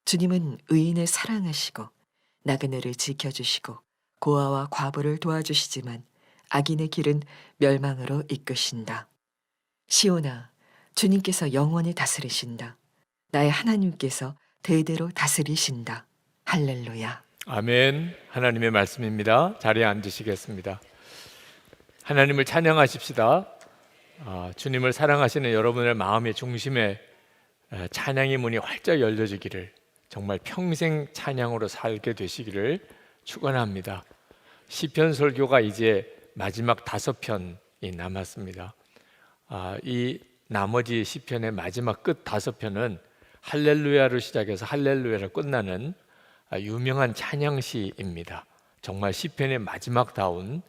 주님은 의인을 사랑하시고 나그네를 지켜주시고 고아와 과부를 도와주시지만 악인의 길은 멸망으로 이끄신다. 시온아, 주님께서 영원히 다스리신다. 나의 하나님께서 대대로 다스리신다. 할렐루야. 아멘. 하나님의 말씀입니다. 자리에 앉으시겠습니다. 하나님을 찬양하십시다. 주님을 사랑하시는 여러분의 마음의 중심에 찬양의 문이 활짝 열려지기를, 정말 평생 찬양으로 살게 되시기를 축원합니다. 시편 설교가 이제 마지막 5편이 남았습니다. 이 나머지 시편의 마지막 끝 5편은 할렐루야로 시작해서 할렐루야로 끝나는 유명한 찬양시입니다. 정말 시편의 마지막다운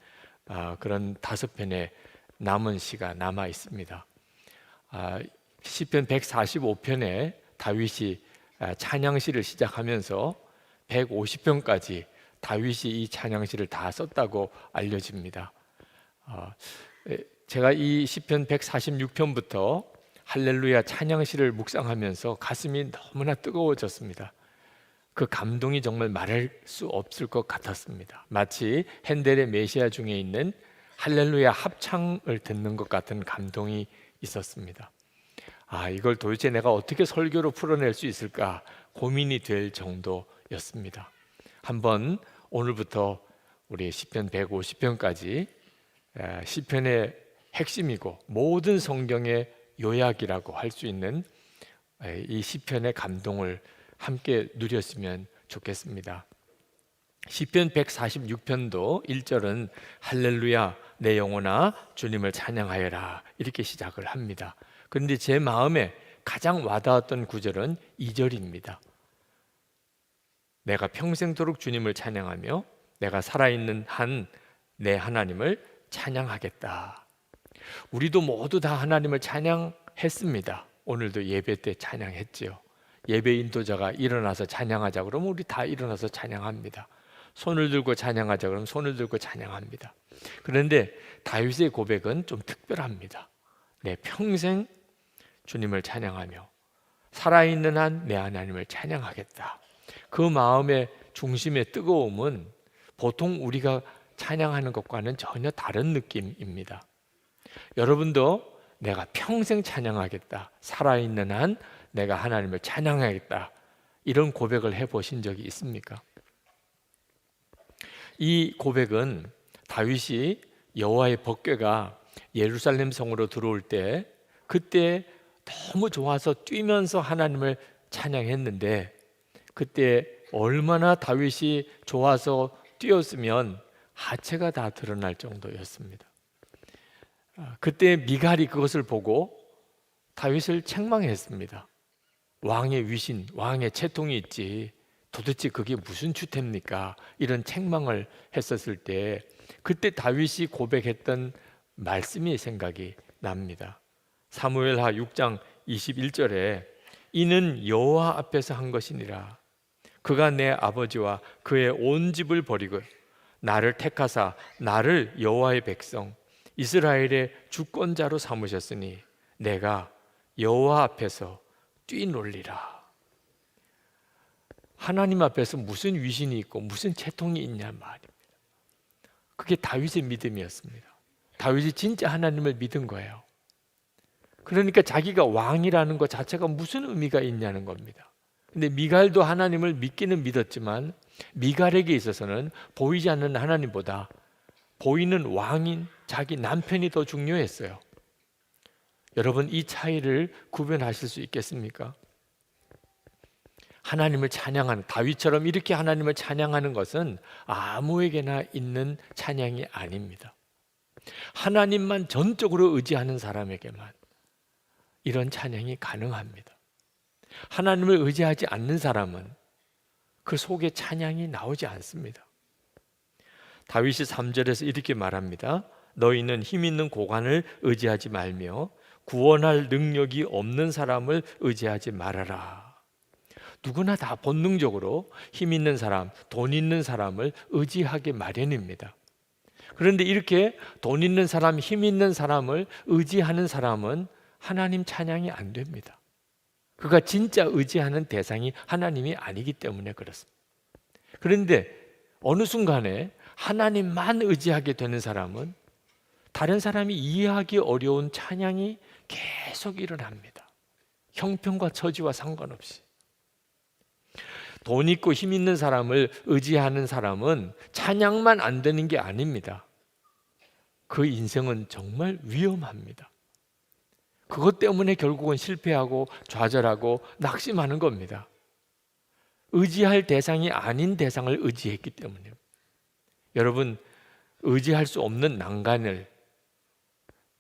그런 5편의 남은 시가 남아 있습니다. 시편 145편에 다윗이 찬양시를 시작하면서 150편까지 다윗이 이 찬양시를 다 썼다고 알려집니다. 제가 이 시편 146편부터 할렐루야 찬양시를 묵상하면서 가슴이 너무나 뜨거워졌습니다. 그 감동이 정말 말할 수 없을 것 같았습니다. 마치 핸델의 메시아 중에 있는 할렐루야 합창을 듣는 것 같은 감동이 있었습니다. 이걸 도대체 내가 어떻게 설교로 풀어낼 수 있을까 고민이 될 정도였습니다. 한번 오늘부터 우리 시편 150편까지 시편의 핵심이고 모든 성경의 요약이라고 할 수 있는 이 시편의 감동을 함께 누렸으면 좋겠습니다. 시편 146편도 1절은 할렐루야 내 영혼아 주님을 찬양하여라 이렇게 시작을 합니다. 그런데 제 마음에 가장 와닿았던 구절은 2절입니다. 내가 평생토록 주님을 찬양하며 내가 살아있는 한 내 하나님을 찬양하겠다. 우리도 모두 다 하나님을 찬양했습니다. 오늘도 예배 때 찬양했지요. 예배 인도자가 일어나서 찬양하자 그러면 우리 다 일어나서 찬양합니다. 손을 들고 찬양하자 그러면 손을 들고 찬양합니다. 그런데 다윗의 고백은 좀 특별합니다. 내 평생 주님을 찬양하며 살아있는 한 내 하나님을 찬양하겠다. 그 마음의 중심의 뜨거움은 보통 우리가 찬양하는 것과는 전혀 다른 느낌입니다. 여러분도 내가 평생 찬양하겠다, 살아있는 한 내가 하나님을 찬양하겠다, 이런 고백을 해보신 적이 있습니까? 이 고백은 다윗이 여호와의 법궤가 예루살렘 성으로 들어올 때 그때 너무 좋아서 뛰면서 하나님을 찬양했는데 그때 얼마나 다윗이 좋아서 뛰었으면 하체가 다 드러날 정도였습니다. 그때 미갈이 그것을 보고 다윗을 책망했습니다. 왕의 위신, 왕의 채통이 있지 도대체 그게 무슨 주택입니까? 이런 책망을 했었을 때 그때 다윗이 고백했던 말씀이 생각이 납니다. 사무엘하 6장 21절에 이는 여호와 앞에서 한 것이니라. 그가 내 아버지와 그의 온 집을 버리고 나를 택하사 나를 여호와의 백성 이스라엘의 주권자로 삼으셨으니 내가 여호와 앞에서 뛰놀리라. 하나님 앞에서 무슨 위신이 있고 무슨 채통이 있냐 말입니다. 그게 다윗의 믿음이었습니다. 다윗이 진짜 하나님을 믿은 거예요. 그러니까 자기가 왕이라는 것 자체가 무슨 의미가 있냐는 겁니다. 근데 미갈도 하나님을 믿기는 믿었지만 미갈에게 있어서는 보이지 않는 하나님보다 보이는 왕인 자기 남편이 더 중요했어요. 여러분 이 차이를 구별하실 수 있겠습니까? 하나님을 찬양하는 다윗처럼 이렇게 하나님을 찬양하는 것은 아무에게나 있는 찬양이 아닙니다. 하나님만 전적으로 의지하는 사람에게만 이런 찬양이 가능합니다. 하나님을 의지하지 않는 사람은 그 속에 찬양이 나오지 않습니다. 다윗이 3절에서 이렇게 말합니다. 너희는 힘 있는 고관을 의지하지 말며 구원할 능력이 없는 사람을 의지하지 말아라. 누구나 다 본능적으로 힘 있는 사람, 돈 있는 사람을 의지하기 마련입니다. 그런데 이렇게 돈 있는 사람, 힘 있는 사람을 의지하는 사람은 하나님 찬양이 안 됩니다. 그가 진짜 의지하는 대상이 하나님이 아니기 때문에 그렇습니다. 그런데 어느 순간에 하나님만 의지하게 되는 사람은 다른 사람이 이해하기 어려운 찬양이 계속 일어납니다. 형편과 처지와 상관없이. 돈 있고 힘 있는 사람을 의지하는 사람은 찬양만 안 되는 게 아닙니다. 그 인생은 정말 위험합니다. 그것 때문에 결국은 실패하고 좌절하고 낙심하는 겁니다. 의지할 대상이 아닌 대상을 의지했기 때문에. 여러분, 의지할 수 없는 난간을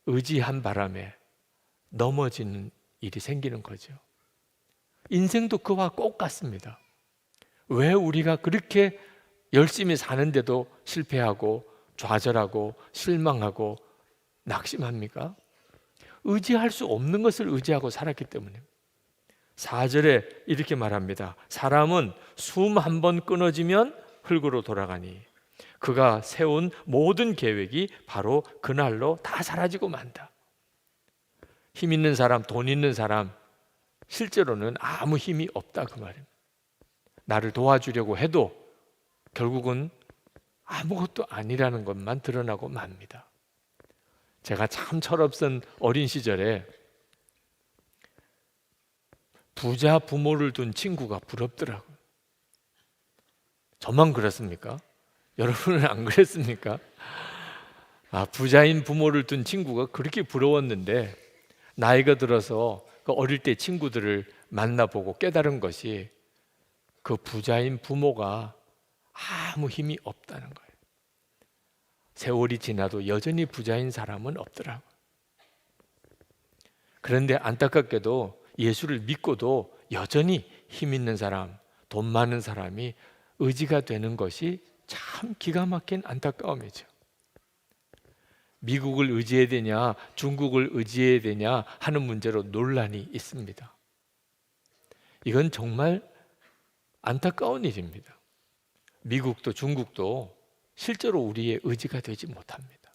의지한 바람에 넘어지는 일이 생기는 거죠. 인생도 그와 꼭 같습니다. 왜 우리가 그렇게 열심히 사는데도 실패하고 좌절하고 실망하고 낙심합니까? 의지할 수 없는 것을 의지하고 살았기 때문에. 4절에 이렇게 말합니다. 사람은 숨 한 번 끊어지면 흙으로 돌아가니 그가 세운 모든 계획이 바로 그날로 다 사라지고 만다. 힘 있는 사람, 돈 있는 사람, 실제로는 아무 힘이 없다 그 말입니다. 나를 도와주려고 해도 결국은 아무것도 아니라는 것만 드러나고 맙니다. 제가 참 철없던 어린 시절에 부자 부모를 둔 친구가 부럽더라고요. 저만 그렇습니까? 여러분은 안 그랬습니까? 부자인 부모를 둔 친구가 그렇게 부러웠는데 나이가 들어서 그 어릴 때 친구들을 만나보고 깨달은 것이 그 부자인 부모가 아무 힘이 없다는 거예요. 세월이 지나도 여전히 부자인 사람은 없더라고요. 그런데 안타깝게도 예수를 믿고도 여전히 힘 있는 사람, 돈 많은 사람이 의지가 되는 것이 참 기가 막힌 안타까움이죠. 미국을 의지해야 되냐, 중국을 의지해야 되냐 하는 문제로 논란이 있습니다. 이건 정말 안타까운 일입니다. 미국도 중국도 실제로 우리의 의지가 되지 못합니다.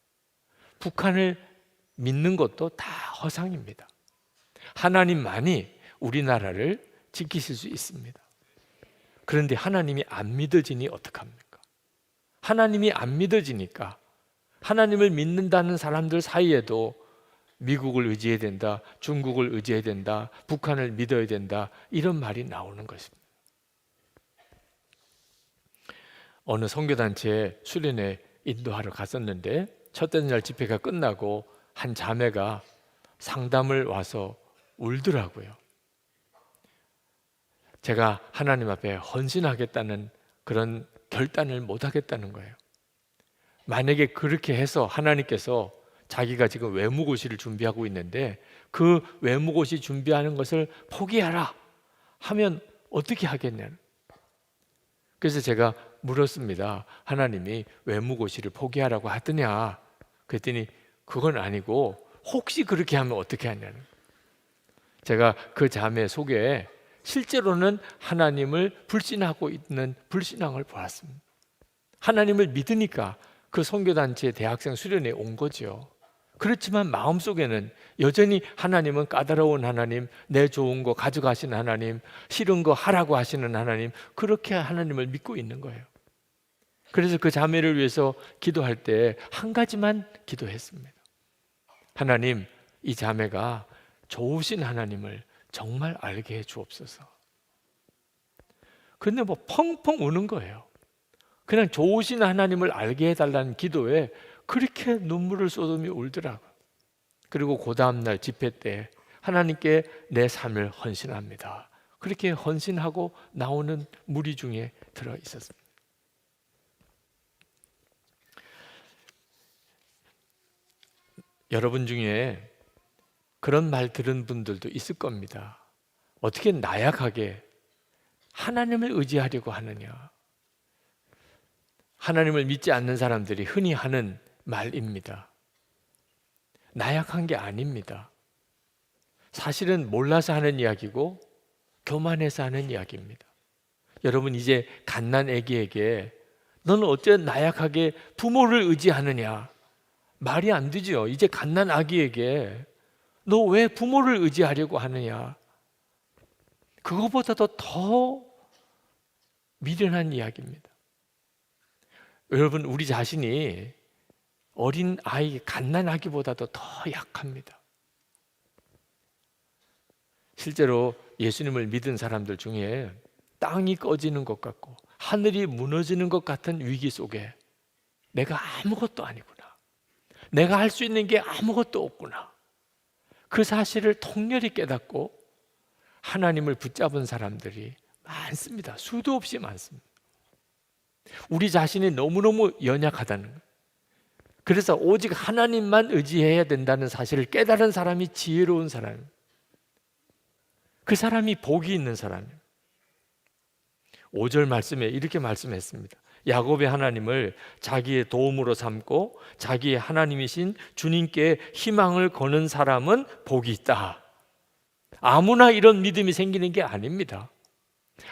북한을 믿는 것도 다 허상입니다. 하나님만이 우리나라를 지키실 수 있습니다. 그런데 하나님이 안 믿어지니 어떡합니까? 하나님이 안 믿어지니까 하나님을 믿는다는 사람들 사이에도 미국을 의지해야 된다, 중국을 의지해야 된다, 북한을 믿어야 된다 이런 말이 나오는 것입니다. 어느 선교단체에 수련회 인도하러 갔었는데 첫째 날 집회가 끝나고 한 자매가 상담을 와서 울더라고요. 제가 하나님 앞에 헌신하겠다는 그런 결단을 못 하겠다는 거예요. 만약에 그렇게 해서 하나님께서 자기가 지금 외무고시를 준비하고 있는데 그 외무고시 준비하는 것을 포기하라 하면 어떻게 하겠냐는. 그래서 제가 물었습니다. 하나님이 외무고시를 포기하라고 하더냐? 그랬더니 그건 아니고 혹시 그렇게 하면 어떻게 하냐는. 제가 그 자매 속에 실제로는 하나님을 불신하고 있는 불신앙을 보았습니다. 하나님을 믿으니까 그 선교단체 대학생 수련회에 온 거죠. 그렇지만 마음속에는 여전히 하나님은 까다로운 하나님, 내 좋은 거 가져가시는 하나님, 싫은 거 하라고 하시는 하나님, 그렇게 하나님을 믿고 있는 거예요. 그래서 그 자매를 위해서 기도할 때 한 가지만 기도했습니다. 하나님, 이 자매가 좋으신 하나님을 정말 알게 해 주옵소서. 근데 뭐 펑펑 우는 거예요. 그냥 좋으신 하나님을 알게 해달라는 기도에 그렇게 눈물을 쏟으며 울더라고요. 그리고 그 다음날 집회 때 하나님께 내 삶을 헌신합니다. 그렇게 헌신하고 나오는 무리 중에 들어 있었습니다. 여러분 중에 그런 말 들은 분들도 있을 겁니다. 어떻게 나약하게 하나님을 의지하려고 하느냐. 하나님을 믿지 않는 사람들이 흔히 하는 말입니다. 나약한 게 아닙니다. 사실은 몰라서 하는 이야기고 교만해서 하는 이야기입니다. 여러분, 이제 갓난 아기에게 너는 어째 나약하게 부모를 의지하느냐, 말이 안 되죠. 이제 갓난 아기에게 너 왜 부모를 의지하려고 하느냐, 그거보다도 더 미련한 이야기입니다. 여러분, 우리 자신이 어린 아이, 갓난 아기보다도 더 약합니다. 실제로 예수님을 믿은 사람들 중에 땅이 꺼지는 것 같고 하늘이 무너지는 것 같은 위기 속에 내가 아무것도 아니구나, 내가 할 수 있는 게 아무것도 없구나, 그 사실을 통렬히 깨닫고 하나님을 붙잡은 사람들이 많습니다. 수도 없이 많습니다. 우리 자신이 너무너무 연약하다는 거예요. 그래서 오직 하나님만 의지해야 된다는 사실을 깨달은 사람이 지혜로운 사람이에요. 그 사람이 복이 있는 사람이에요. 5절 말씀에 이렇게 말씀했습니다. 야곱의 하나님을 자기의 도움으로 삼고 자기의 하나님이신 주님께 희망을 거는 사람은 복이 있다. 아무나 이런 믿음이 생기는 게 아닙니다.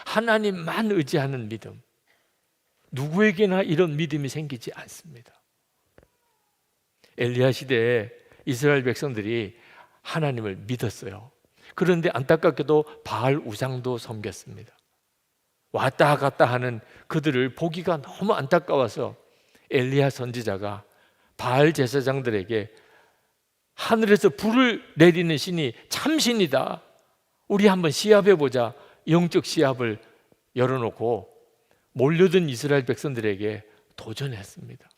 하나님만 의지하는 믿음. 누구에게나 이런 믿음이 생기지 않습니다. 엘리야 시대에 이스라엘 백성들이 하나님을 믿었어요. 그런데 안타깝게도 바알 우상도 섬겼습니다. 왔다 갔다 하는 그들을 보기가 너무 안타까워서 엘리야 선지자가 바알 제사장들에게 하늘에서 불을 내리는 신이 참신이다. 우리 한번 시합해보자. 영적 시합을 열어놓고 몰려든 이스라엘 백성들에게 도전했습니다.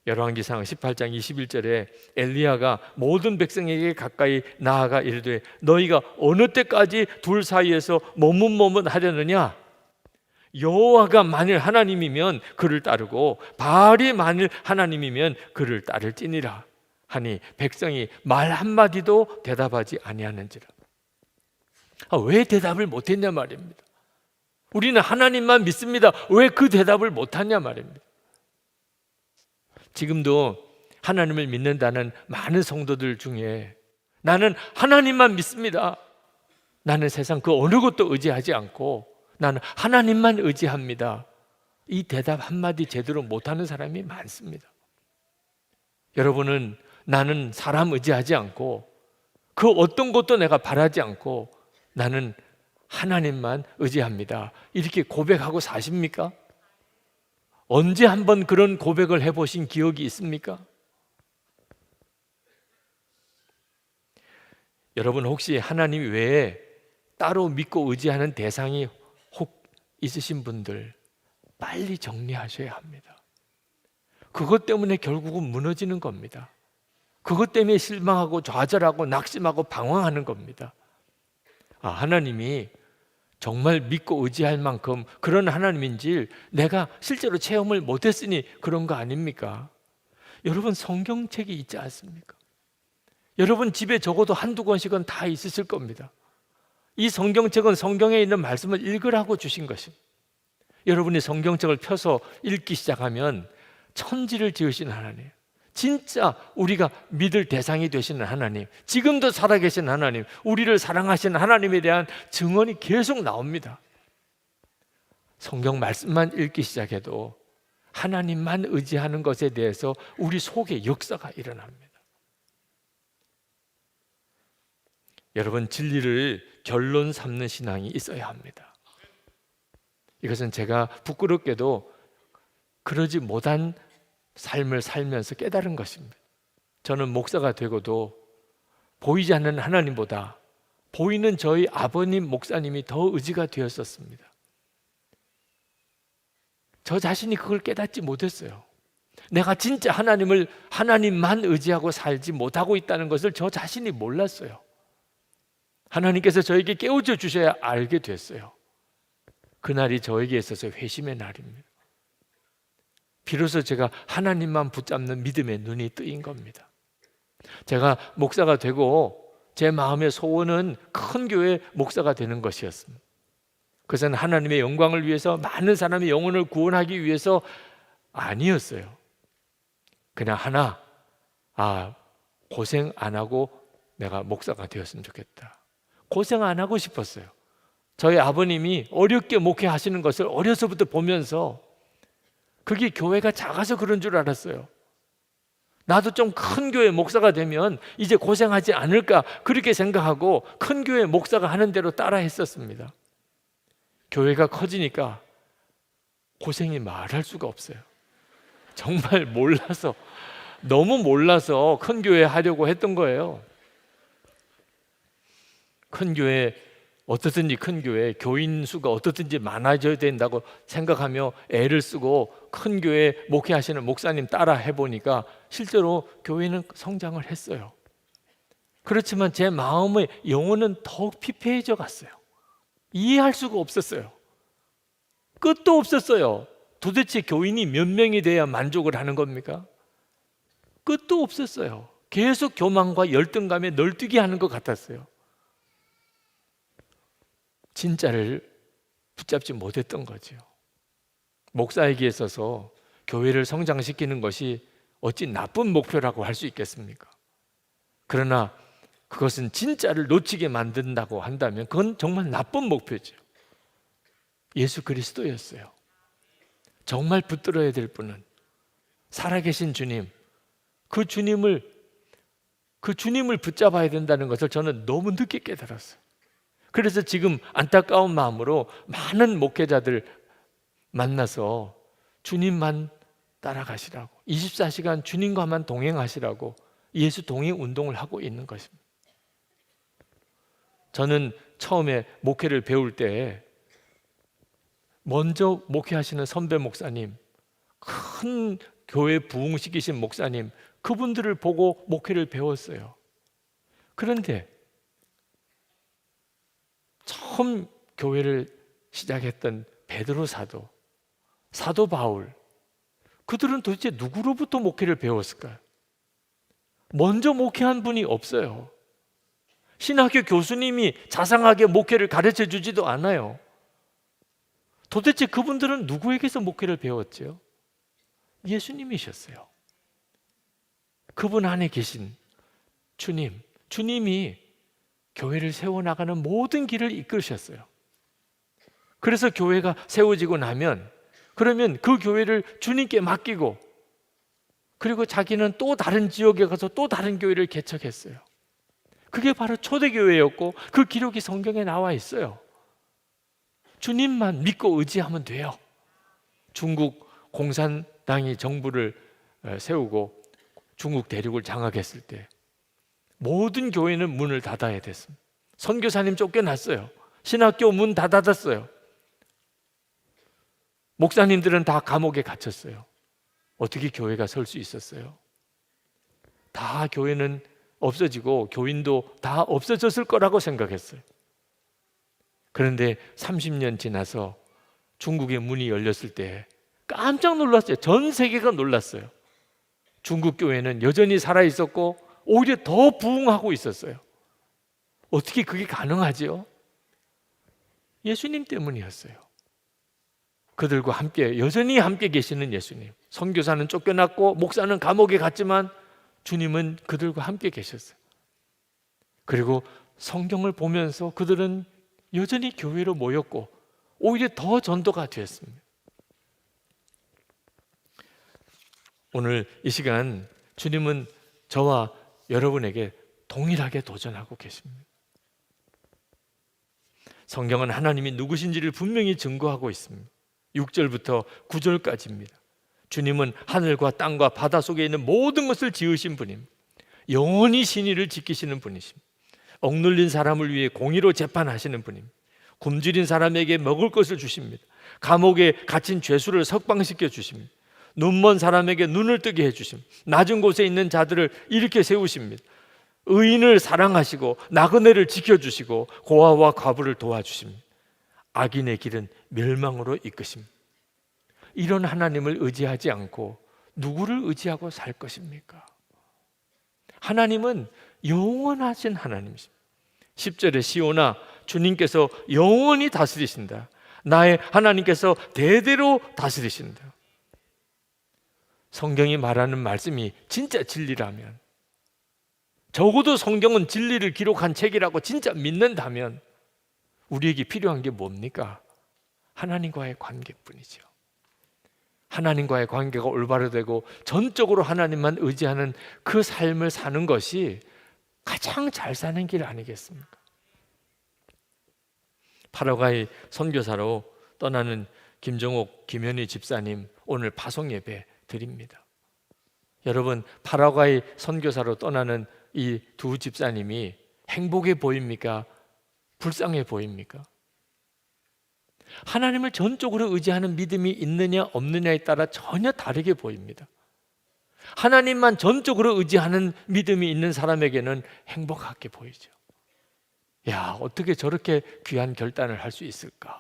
열왕기상 18장 21절에 엘리야가 모든 백성에게 가까이 나아가 이르되 너희가 어느 때까지 둘 사이에서 머뭇머뭇하려느냐? 여호와가 만일 하나님이면 그를 따르고 바알이 만일 하나님이면 그를 따를지니라 하니 백성이 말 한마디도 대답하지 아니하는지라. 왜 대답을 못했냐 말입니다. 우리는 하나님만 믿습니다. 왜 그 대답을 못하냐 말입니다. 지금도 하나님을 믿는다는 많은 성도들 중에 나는 하나님만 믿습니다. 나는 세상 그 어느 것도 의지하지 않고 나는 하나님만 의지합니다. 이 대답 한마디 제대로 못하는 사람이 많습니다. 여러분은 나는 사람 의지하지 않고 그 어떤 것도 내가 바라지 않고 나는 하나님만 의지합니다. 이렇게 고백하고 사십니까? 언제 한번 그런 고백을 해보신 기억이 있습니까? 여러분 혹시 하나님 외에 따로 믿고 의지하는 대상이 혹 있으신 분들 빨리 정리하셔야 합니다. 그것 때문에 결국은 무너지는 겁니다. 그것 때문에 실망하고 좌절하고 낙심하고 방황하는 겁니다. 하나님이 정말 믿고 의지할 만큼 그런 하나님인지 내가 실제로 체험을 못했으니 그런 거 아닙니까? 여러분 성경책이 있지 않습니까? 여러분 집에 적어도 한두 권씩은 다 있으실 겁니다. 이 성경책은 성경에 있는 말씀을 읽으라고 주신 것입니다. 여러분이 성경책을 펴서 읽기 시작하면 천지를 지으신 하나님, 진짜 우리가 믿을 대상이 되시는 하나님, 지금도 살아계신 하나님, 우리를 사랑하시는 하나님에 대한 증언이 계속 나옵니다. 성경 말씀만 읽기 시작해도 하나님만 의지하는 것에 대해서 우리 속에 역사가 일어납니다. 여러분 진리를 결론 삼는 신앙이 있어야 합니다. 이것은 제가 부끄럽게도 그러지 못한 삶을 살면서 깨달은 것입니다. 저는 목사가 되고도 보이지 않는 하나님보다 보이는 저희 아버님 목사님이 더 의지가 되었었습니다. 저 자신이 그걸 깨닫지 못했어요. 내가 진짜 하나님만 의지하고 살지 못하고 있다는 것을 저 자신이 몰랐어요. 하나님께서 저에게 깨우쳐 주셔야 알게 됐어요. 그날이 저에게 있어서 회심의 날입니다. 비로소 제가 하나님만 붙잡는 믿음의 눈이 뜨인 겁니다. 제가 목사가 되고 제 마음의 소원은 큰 교회 목사가 되는 것이었습니다. 그것은 하나님의 영광을 위해서 많은 사람의 영혼을 구원하기 위해서 아니었어요. 그냥 고생 안 하고 내가 목사가 되었으면 좋겠다. 고생 안 하고 싶었어요. 저희 아버님이 어렵게 목회하시는 것을 어려서부터 보면서 그게 교회가 작아서 그런 줄 알았어요. 나도 좀 큰 교회 목사가 되면 이제 고생하지 않을까 그렇게 생각하고 큰 교회 목사가 하는 대로 따라 했었습니다. 교회가 커지니까 고생이 말할 수가 없어요. 정말 너무 몰라서 큰 교회 하려고 했던 거예요. 큰 교회 어떻든지 큰 교회 교인 수가 어떻든지 많아져야 된다고 생각하며 애를 쓰고 큰 교회 목회하시는 목사님 따라 해보니까 실제로 교회는 성장을 했어요. 그렇지만 제 마음의 영혼은 더욱 피폐해져 갔어요. 이해할 수가 없었어요. 끝도 없었어요. 도대체 교인이 몇 명이 돼야 만족을 하는 겁니까? 끝도 없었어요. 계속 교만과 열등감에 널뛰게 하는 것 같았어요. 진짜를 붙잡지 못했던 거죠. 목사에게 있어서 교회를 성장시키는 것이 어찌 나쁜 목표라고 할 수 있겠습니까? 그러나 그것은 진짜를 놓치게 만든다고 한다면 그건 정말 나쁜 목표죠. 예수 그리스도였어요. 정말 붙들어야 될 분은 살아계신 주님, 그 주님을 붙잡아야 된다는 것을 저는 너무 늦게 깨달았어요. 그래서 지금 안타까운 마음으로 많은 목회자들 만나서 주님만 따라가시라고, 24시간 주님과만 동행하시라고 예수 동행 운동을 하고 있는 것입니다. 저는 처음에 목회를 배울 때 먼저 목회하시는 선배 목사님, 큰 교회 부흥시키신 목사님, 그분들을 보고 목회를 배웠어요. 그런데 처음 교회를 시작했던 베드로 사도, 사도 바울, 그들은 도대체 누구로부터 목회를 배웠을까요? 먼저 목회한 분이 없어요. 신학교 교수님이 자상하게 목회를 가르쳐 주지도 않아요. 도대체 그분들은 누구에게서 목회를 배웠죠? 예수님이셨어요. 그분 안에 계신 주님이 교회를 세워나가는 모든 길을 이끌으셨어요. 그래서 교회가 세워지고 나면 그러면 그 교회를 주님께 맡기고 그리고 자기는 또 다른 지역에 가서 또 다른 교회를 개척했어요. 그게 바로 초대교회였고 그 기록이 성경에 나와 있어요. 주님만 믿고 의지하면 돼요. 중국 공산당이 정부를 세우고 중국 대륙을 장악했을 때 모든 교회는 문을 닫아야 됐습니다. 선교사님 쫓겨났어요. 신학교 문 다 닫았어요. 목사님들은 다 감옥에 갇혔어요. 어떻게 교회가 설 수 있었어요? 다 교회는 없어지고 교인도 다 없어졌을 거라고 생각했어요. 그런데 30년 지나서 중국의 문이 열렸을 때 깜짝 놀랐어요. 전 세계가 놀랐어요. 중국 교회는 여전히 살아 있었고 오히려 더 부흥하고 있었어요. 어떻게 그게 가능하지요? 예수님 때문이었어요. 그들과 함께 여전히 함께 계시는 예수님. 선교사는 쫓겨났고 목사는 감옥에 갔지만 주님은 그들과 함께 계셨어요. 그리고 성경을 보면서 그들은 여전히 교회로 모였고 오히려 더 전도가 되었습니다. 오늘 이 시간 주님은 저와 여러분에게 동일하게 도전하고 계십니다. 성경은 하나님이 누구신지를 분명히 증거하고 있습니다. 6절부터 9절까지입니다. 주님은 하늘과 땅과 바다 속에 있는 모든 것을 지으신 분입니다. 영원히 신의를 지키시는 분이십니다. 억눌린 사람을 위해 공의로 재판하시는 분입니다. 굶주린 사람에게 먹을 것을 주십니다. 감옥에 갇힌 죄수를 석방시켜 주십니다. 눈먼 사람에게 눈을 뜨게 해주십니다. 낮은 곳에 있는 자들을 일으켜 세우십니다. 의인을 사랑하시고 나그네를 지켜주시고 고아와 과부를 도와주십니다. 악인의 길은 멸망으로 이끄십니다. 이런 하나님을 의지하지 않고 누구를 의지하고 살 것입니까? 하나님은 영원하신 하나님이십니다. 10절에 시온아, 주님께서 영원히 다스리신다. 나의 하나님께서 대대로 다스리신다. 성경이 말하는 말씀이 진짜 진리라면, 적어도 성경은 진리를 기록한 책이라고 진짜 믿는다면 우리에게 필요한 게 뭡니까? 하나님과의 관계뿐이죠. 하나님과의 관계가 올바로 되고 전적으로 하나님만 의지하는 그 삶을 사는 것이 가장 잘 사는 길 아니겠습니까? 파라과이 선교사로 떠나는 김정옥, 김현희 집사님 오늘 파송 예배 드립니다. 여러분, 파라과이 선교사로 떠나는 이 두 집사님이 행복해 보입니까? 불쌍해 보입니까? 하나님을 전적으로 의지하는 믿음이 있느냐 없느냐에 따라 전혀 다르게 보입니다. 하나님만 전적으로 의지하는 믿음이 있는 사람에게는 행복하게 보이죠. 야, 어떻게 저렇게 귀한 결단을 할 수 있을까?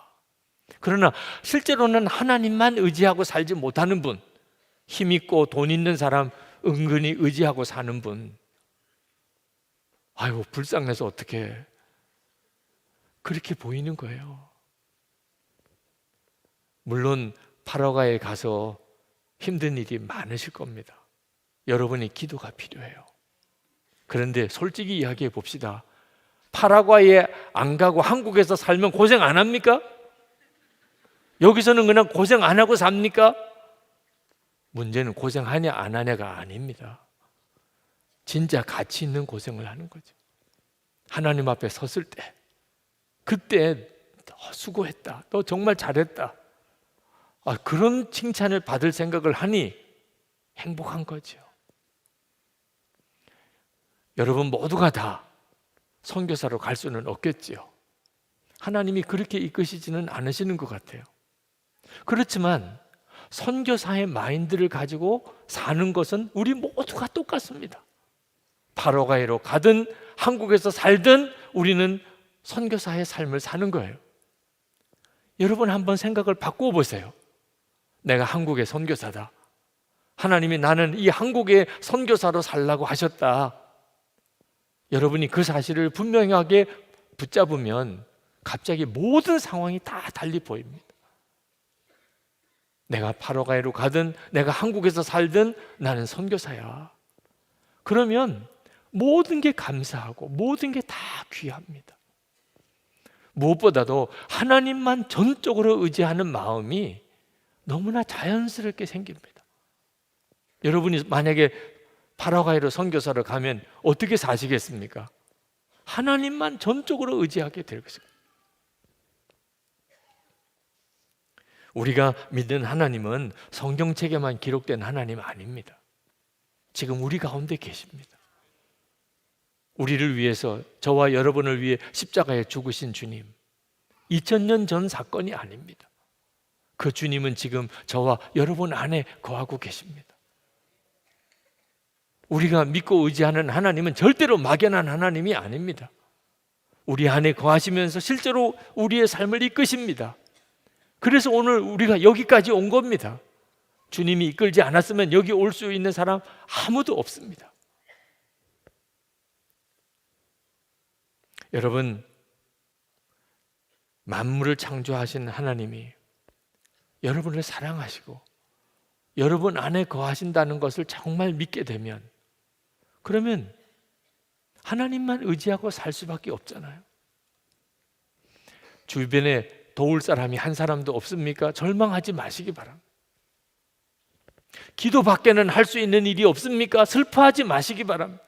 그러나 실제로는 하나님만 의지하고 살지 못하는 분, 힘 있고 돈 있는 사람 은근히 의지하고 사는 분, 아이고 불쌍해서 어떻게 그렇게 보이는 거예요. 물론 파라과이에 가서 힘든 일이 많으실 겁니다. 여러분의 기도가 필요해요. 그런데 솔직히 이야기해 봅시다. 파라과이에 안 가고 한국에서 살면 고생 안 합니까? 여기서는 그냥 고생 안 하고 삽니까? 문제는 고생하냐 안 하냐가 아닙니다. 진짜 가치 있는 고생을 하는 거죠. 하나님 앞에 섰을 때, 그때 너 수고했다, 너 정말 잘했다, 그런 칭찬을 받을 생각을 하니 행복한 거죠. 여러분 모두가 다 선교사로 갈 수는 없겠지요. 하나님이 그렇게 이끄시지는 않으시는 것 같아요. 그렇지만 선교사의 마인드를 가지고 사는 것은 우리 모두가 똑같습니다. 파라과이로 가든 한국에서 살든 우리는 선교사의 삶을 사는 거예요. 여러분 한번 생각을 바꾸어 보세요. 내가 한국의 선교사다. 하나님이 나는 이 한국의 선교사로 살라고 하셨다. 여러분이 그 사실을 분명하게 붙잡으면 갑자기 모든 상황이 다 달리 보입니다. 내가 파라과이로 가든 내가 한국에서 살든 나는 선교사야. 그러면 모든 게 감사하고 모든 게 다 귀합니다. 무엇보다도 하나님만 전적으로 의지하는 마음이 너무나 자연스럽게 생깁니다. 여러분이 만약에 파라과이로 선교사를 가면 어떻게 사시겠습니까? 하나님만 전적으로 의지하게 될 것입니다. 우리가 믿는 하나님은 성경책에만 기록된 하나님 아닙니다. 지금 우리 가운데 계십니다. 우리를 위해서, 저와 여러분을 위해 십자가에 죽으신 주님, 2000년 전 사건이 아닙니다. 그 주님은 지금 저와 여러분 안에 거하고 계십니다. 우리가 믿고 의지하는 하나님은 절대로 막연한 하나님이 아닙니다. 우리 안에 거하시면서 실제로 우리의 삶을 이끄십니다. 그래서 오늘 우리가 여기까지 온 겁니다. 주님이 이끌지 않았으면 여기 올 수 있는 사람 아무도 없습니다. 여러분, 만물을 창조하신 하나님이 여러분을 사랑하시고 여러분 안에 거하신다는 것을 정말 믿게 되면, 그러면 하나님만 의지하고 살 수밖에 없잖아요. 주변에 도울 사람이 한 사람도 없습니까? 절망하지 마시기 바랍니다. 기도밖에는 할 수 있는 일이 없습니까? 슬퍼하지 마시기 바랍니다.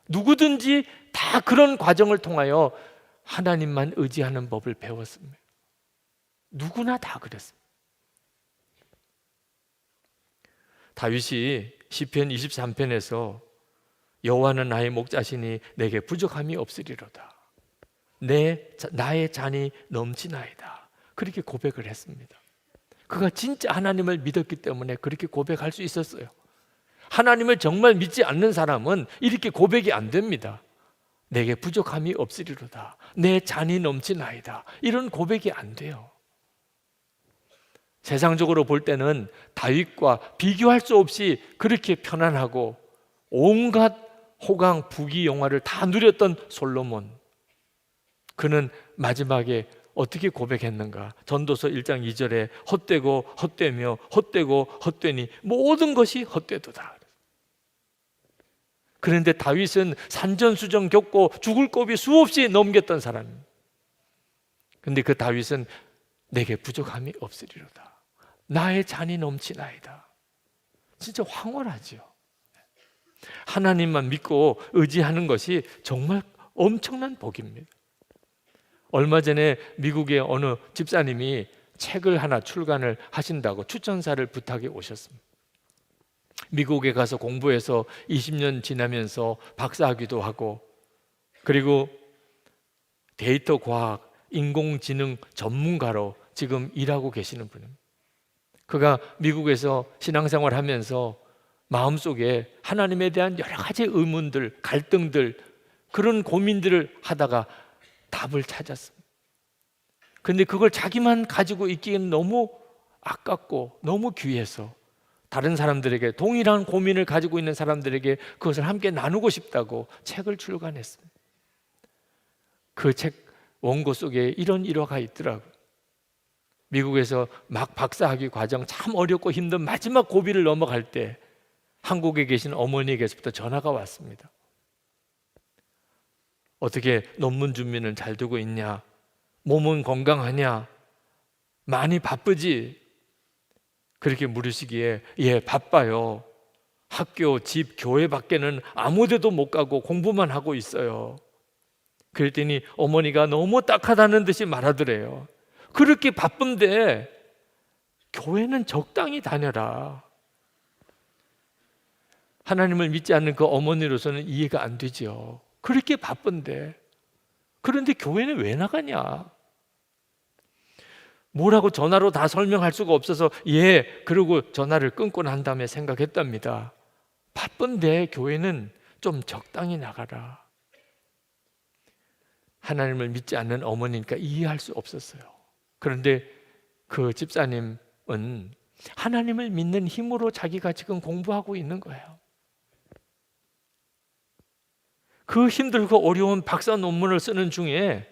누구든지 다 그런 과정을 통하여 하나님만 의지하는 법을 배웠습니다. 누구나 다 그랬습니다. 다윗이 시편 23편에서 여호와는 나의 목자시니 내게 부족함이 없으리로다. 나의 잔이 넘치나이다. 그렇게 고백을 했습니다. 그가 진짜 하나님을 믿었기 때문에 그렇게 고백할 수 있었어요. 하나님을 정말 믿지 않는 사람은 이렇게 고백이 안 됩니다. 내게 부족함이 없으리로다. 내 잔이 넘치나이다. 이런 고백이 안 돼요. 세상적으로 볼 때는 다윗과 비교할 수 없이 그렇게 편안하고 온갖 호강, 부귀, 영화를 다 누렸던 솔로몬, 그는 마지막에 어떻게 고백했는가? 전도서 1장 2절에 헛되고 헛되며 헛되고 헛되니 모든 것이 헛되도다. 그런데 다윗은 산전수전 겪고 죽을 고비 수없이 넘겼던 사람입니다. 그런데 그 다윗은 내게 부족함이 없으리로다. 나의 잔이 넘치나이다. 진짜 황홀하죠. 하나님만 믿고 의지하는 것이 정말 엄청난 복입니다. 얼마 전에 미국의 어느 집사님이 책을 하나 출간을 하신다고 추천사를 부탁해 오셨습니다. 미국에 가서 공부해서 20년 지나면서 박사학위도 하고, 그리고 데이터 과학, 인공지능 전문가로 지금 일하고 계시는 분입니다. 그가 미국에서 신앙생활 하면서 마음속에 하나님에 대한 여러 가지 의문들, 갈등들, 그런 고민들을 하다가 답을 찾았습니다. 근데 그걸 자기만 가지고 있기에는 너무 아깝고 너무 귀해서 다른 사람들에게, 동일한 고민을 가지고 있는 사람들에게 그것을 함께 나누고 싶다고 책을 출간했습니다. 그 책 원고 속에 이런 일화가 있더라고요. 미국에서 막 박사학위 과정 참 어렵고 힘든 마지막 고비를 넘어갈 때 한국에 계신 어머니에게서부터 전화가 왔습니다. 어떻게 논문 준비는 잘 되고 있냐? 몸은 건강하냐? 많이 바쁘지? 그렇게 물으시기에 예, 바빠요. 학교, 집, 교회 밖에는 아무 데도 못 가고 공부만 하고 있어요. 그랬더니 어머니가 너무 딱하다는 듯이 말하더래요. 그렇게 바쁜데 교회는 적당히 다녀라. 하나님을 믿지 않는 그 어머니로서는 이해가 안 되죠. 그렇게 바쁜데, 그런데 교회는 왜 나가냐? 뭐라고 전화로 다 설명할 수가 없어서 예, 그러고 전화를 끊고 난 다음에 생각했답니다. 바쁜데 교회는 좀 적당히 나가라. 하나님을 믿지 않는 어머니니까 이해할 수 없었어요. 그런데 그 집사님은 하나님을 믿는 힘으로 자기가 지금 공부하고 있는 거예요. 그 힘들고 어려운 박사 논문을 쓰는 중에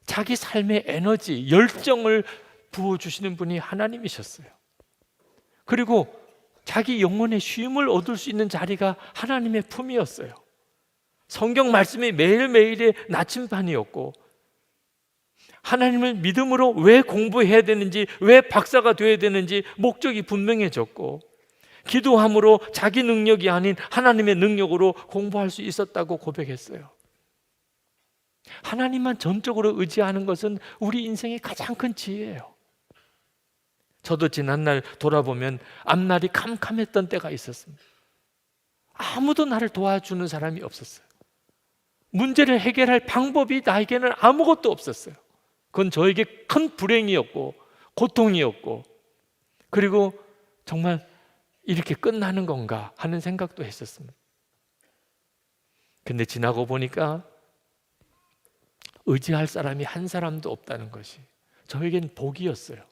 자기 삶의 에너지, 열정을 부어주시는 분이 하나님이셨어요. 그리고 자기 영혼의 쉼을 얻을 수 있는 자리가 하나님의 품이었어요. 성경 말씀이 매일매일의 나침반이었고, 하나님을 믿음으로 왜 공부해야 되는지, 왜 박사가 되어야 되는지 목적이 분명해졌고, 기도함으로 자기 능력이 아닌 하나님의 능력으로 공부할 수 있었다고 고백했어요. 하나님만 전적으로 의지하는 것은 우리 인생의 가장 큰 지혜예요. 저도 지난날 돌아보면 앞날이 캄캄했던 때가 있었습니다. 아무도 나를 도와주는 사람이 없었어요. 문제를 해결할 방법이 나에게는 아무것도 없었어요. 그건 저에게 큰 불행이었고 고통이었고, 그리고 정말 이렇게 끝나는 건가 하는 생각도 했었습니다. 근데 지나고 보니까 의지할 사람이 한 사람도 없다는 것이 저에겐 복이었어요.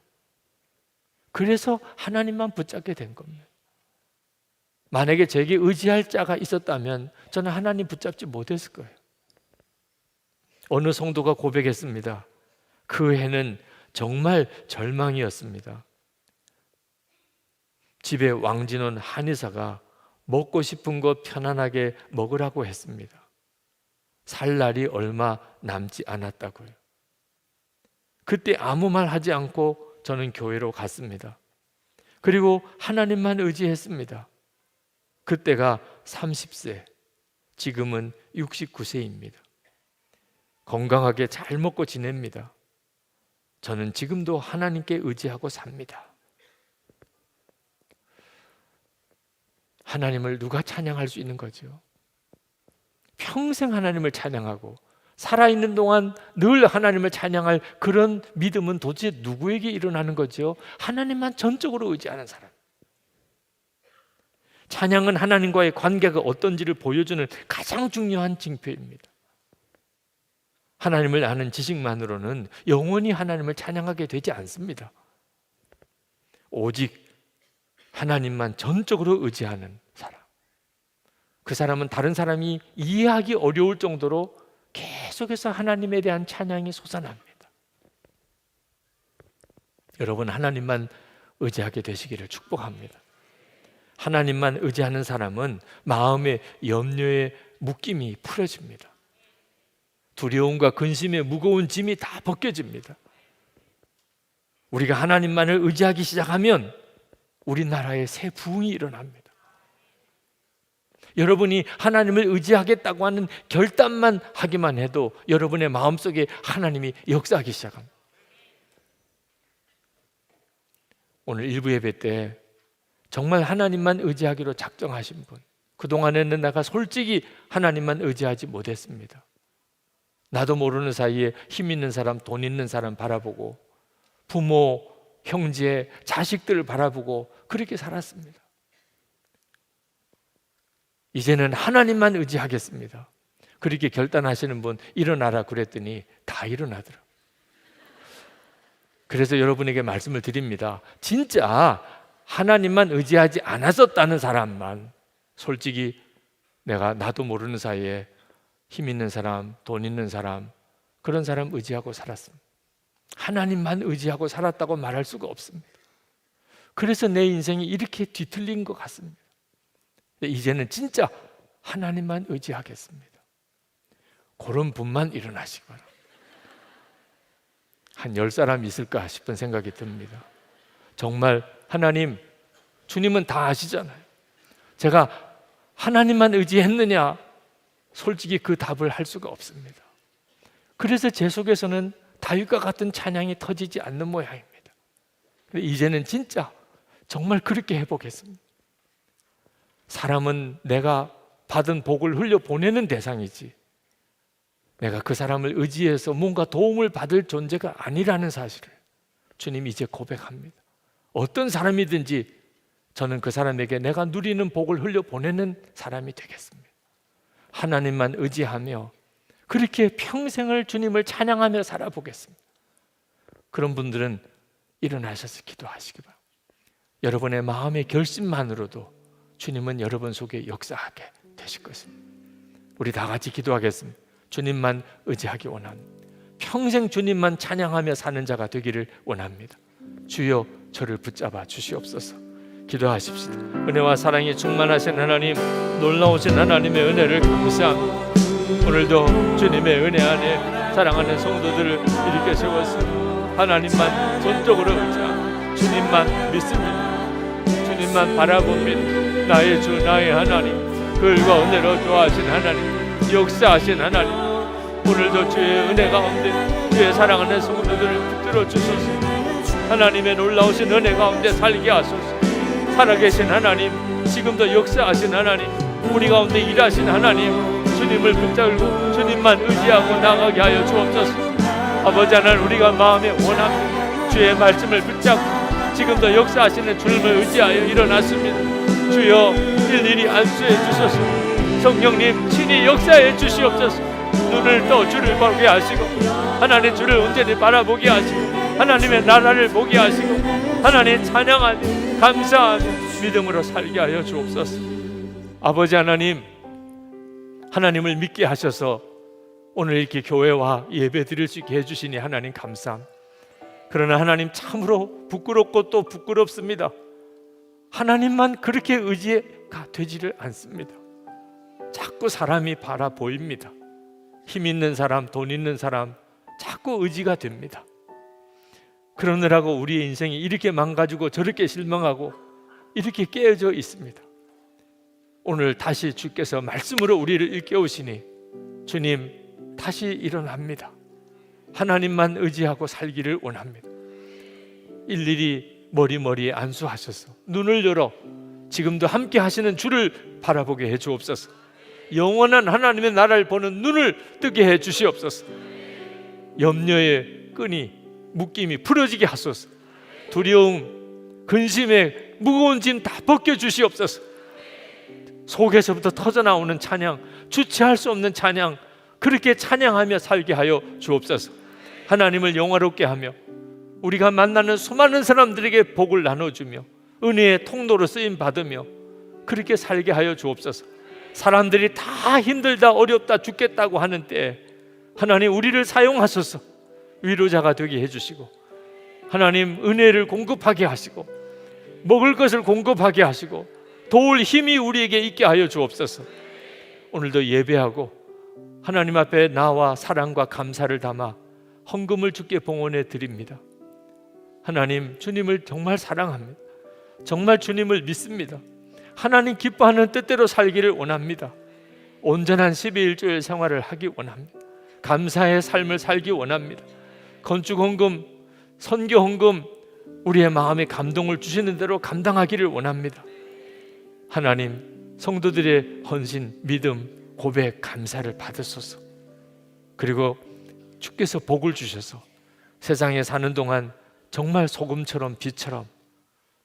그래서 하나님만 붙잡게 된 겁니다. 만약에 제게 의지할 자가 있었다면 저는 하나님 붙잡지 못했을 거예요. 어느 성도가 고백했습니다. 그 해는 정말 절망이었습니다. 집에 왕진원 한의사가 먹고 싶은 것 편안하게 먹으라고 했습니다. 살 날이 얼마 남지 않았다고요. 그때 아무 말 하지 않고 저는 교회로 갔습니다. 그리고 하나님만 의지했습니다. 그때가 30세, 지금은 69세입니다. 건강하게 잘 먹고 지냅니다. 저는 지금도 하나님께 의지하고 삽니다. 하나님을 누가 찬양할 수 있는 거죠? 평생 하나님을 찬양하고 살아있는 동안 늘 하나님을 찬양할 그런 믿음은 도대체 누구에게 일어나는 거죠? 하나님만 전적으로 의지하는 사람. 찬양은 하나님과의 관계가 어떤지를 보여주는 가장 중요한 징표입니다. 하나님을 아는 지식만으로는 영원히 하나님을 찬양하게 되지 않습니다. 오직 하나님만 전적으로 의지하는 사람, 그 사람은 다른 사람이 이해하기 어려울 정도로 계속해서 하나님에 대한 찬양이 솟아납니다. 여러분, 하나님만 의지하게 되시기를 축복합니다. 하나님만 의지하는 사람은 마음의 염려의 묶임이 풀어집니다. 두려움과 근심의 무거운 짐이 다 벗겨집니다. 우리가 하나님만을 의지하기 시작하면 우리나라에 새 부흥이 일어납니다. 여러분이 하나님을 의지하겠다고 하는 결단만 하기만 해도 여러분의 마음속에 하나님이 역사하기 시작합니다. 오늘 일부 예배 때 정말 하나님만 의지하기로 작정하신 분, 그동안에는 내가 솔직히 하나님만 의지하지 못했습니다. 나도 모르는 사이에 힘 있는 사람, 돈 있는 사람 바라보고 부모, 형제, 자식들을 바라보고 그렇게 살았습니다. 이제는 하나님만 의지하겠습니다. 그렇게 결단하시는 분 일어나라 그랬더니 다 일어나더라고요. 그래서 여러분에게 말씀을 드립니다. 진짜 하나님만 의지하지 않았었다는 사람만, 솔직히 내가 나도 모르는 사이에 힘 있는 사람, 돈 있는 사람, 그런 사람 의지하고 살았습니다. 하나님만 의지하고 살았다고 말할 수가 없습니다. 그래서 내 인생이 이렇게 뒤틀린 것 같습니다. 이제는 진짜 하나님만 의지하겠습니다. 그런 분만 일어나시기 바랍니다. 한 10사람 있을까 싶은 생각이 듭니다. 정말 하나님, 주님은 다 아시잖아요. 제가 하나님만 의지했느냐? 솔직히 그 답을 할 수가 없습니다. 그래서 제 속에서는 다윗과 같은 찬양이 터지지 않는 모양입니다. 이제는 진짜 정말 그렇게 해보겠습니다. 사람은 내가 받은 복을 흘려보내는 대상이지, 내가 그 사람을 의지해서 뭔가 도움을 받을 존재가 아니라는 사실을 주님 이제 고백합니다. 어떤 사람이든지 저는 그 사람에게 내가 누리는 복을 흘려보내는 사람이 되겠습니다. 하나님만 의지하며 그렇게 평생을 주님을 찬양하며 살아보겠습니다. 그런 분들은 일어나셔서 기도하시기 바랍니다. 여러분의 마음의 결심만으로도 주님은 여러분 속에 역사하게 되실 것입니다. 우리 다 같이 기도하겠습니다. 주님만 의지하기 원합니다. 평생 주님만 찬양하며 사는 자가 되기를 원합니다. 주여 저를 붙잡아 주시옵소서. 기도하십시다. 은혜와 사랑이 충만하신 하나님, 놀라우신 하나님의 은혜를 감사합니다. 오늘도 주님의 은혜 안에 사랑하는 성도들을 이렇게 세웠습니다. 하나님만 전적으로 의지하고 주님만 믿습니다. 주님만 바라봅니다. 나의 주, 나의 하나님, 글과 은혜로 좋아하신 하나님, 역사하신 하나님, 오늘도 주의 은혜 가운데 주의 사랑하는 성도들을 붙들어 주소서. 하나님의 놀라우신 은혜 가운데 살게 하소서. 살아계신 하나님, 지금도 역사하신 하나님, 우리 가운데 일하신 하나님, 주님을 붙잡고 주님만 의지하고 나가게 하여 주옵소서. 아버지 하나님, 우리가 마음에 원합니다. 주의 말씀을 붙잡고 지금도 역사하시는 주님을 의지하여 일어났습니다. 주여 일일이 안수해 주소서. 성령님 친히 역사해 주시옵소서. 눈을 떠 주를 보게 하시고 하나님 주를 온전히 바라보게 하시고 하나님의 나라를 보게 하시고 하나님 찬양하며 감사하며 믿음으로 살게 하여 주옵소서. 아버지 하나님, 하나님을 믿게 하셔서 오늘 이렇게 교회와 예배 드릴 수 있게 해주시니 하나님 감사합니다. 그러나 하나님 참으로 부끄럽고 또 부끄럽습니다. 하나님만 그렇게 의지가 되지를 않습니다. 자꾸 사람이 바라 보입니다. 힘 있는 사람, 돈 있는 사람 자꾸 의지가 됩니다. 그러느라고 우리의 인생이 이렇게 망가지고 저렇게 실망하고 이렇게 깨어져 있습니다. 오늘 다시 주께서 말씀으로 우리를 일깨우시니 주님 다시 일어납니다. 하나님만 의지하고 살기를 원합니다. 일일이 머리머리에 안수하셔서 눈을 열어 지금도 함께 하시는 주를 바라보게 해 주옵소서. 영원한 하나님의 나라를 보는 눈을 뜨게 해 주시옵소서. 염려의 끈이 묶임이 풀어지게 하소서. 두려움, 근심의 무거운 짐 다 벗겨 주시옵소서. 속에서부터 터져나오는 찬양, 주체할 수 없는 찬양, 그렇게 찬양하며 살게 하여 주옵소서. 하나님을 영화롭게 하며 우리가 만나는 수많은 사람들에게 복을 나눠주며 은혜의 통로로 쓰임 받으며 그렇게 살게 하여 주옵소서. 사람들이 다 힘들다 어렵다 죽겠다고 하는 때에 하나님 우리를 사용하셔서 위로자가 되게 해주시고 하나님 은혜를 공급하게 하시고 먹을 것을 공급하게 하시고 도울 힘이 우리에게 있게 하여 주옵소서. 오늘도 예배하고 하나님 앞에 나와 사랑과 감사를 담아 헌금을 주께 봉헌해 드립니다. 하나님, 주님을 정말 사랑합니다. 정말 주님을 믿습니다. 하나님 기뻐하는 뜻대로 살기를 원합니다. 온전한 12일조의 생활을 하기 원합니다. 감사의 삶을 살기 원합니다. 건축 헌금, 선교 헌금, 우리의 마음에 감동을 주시는 대로 감당하기를 원합니다. 하나님, 성도들의 헌신, 믿음, 고백, 감사를 받으소서. 그리고 주께서 복을 주셔서 세상에 사는 동안 정말 소금처럼 빛처럼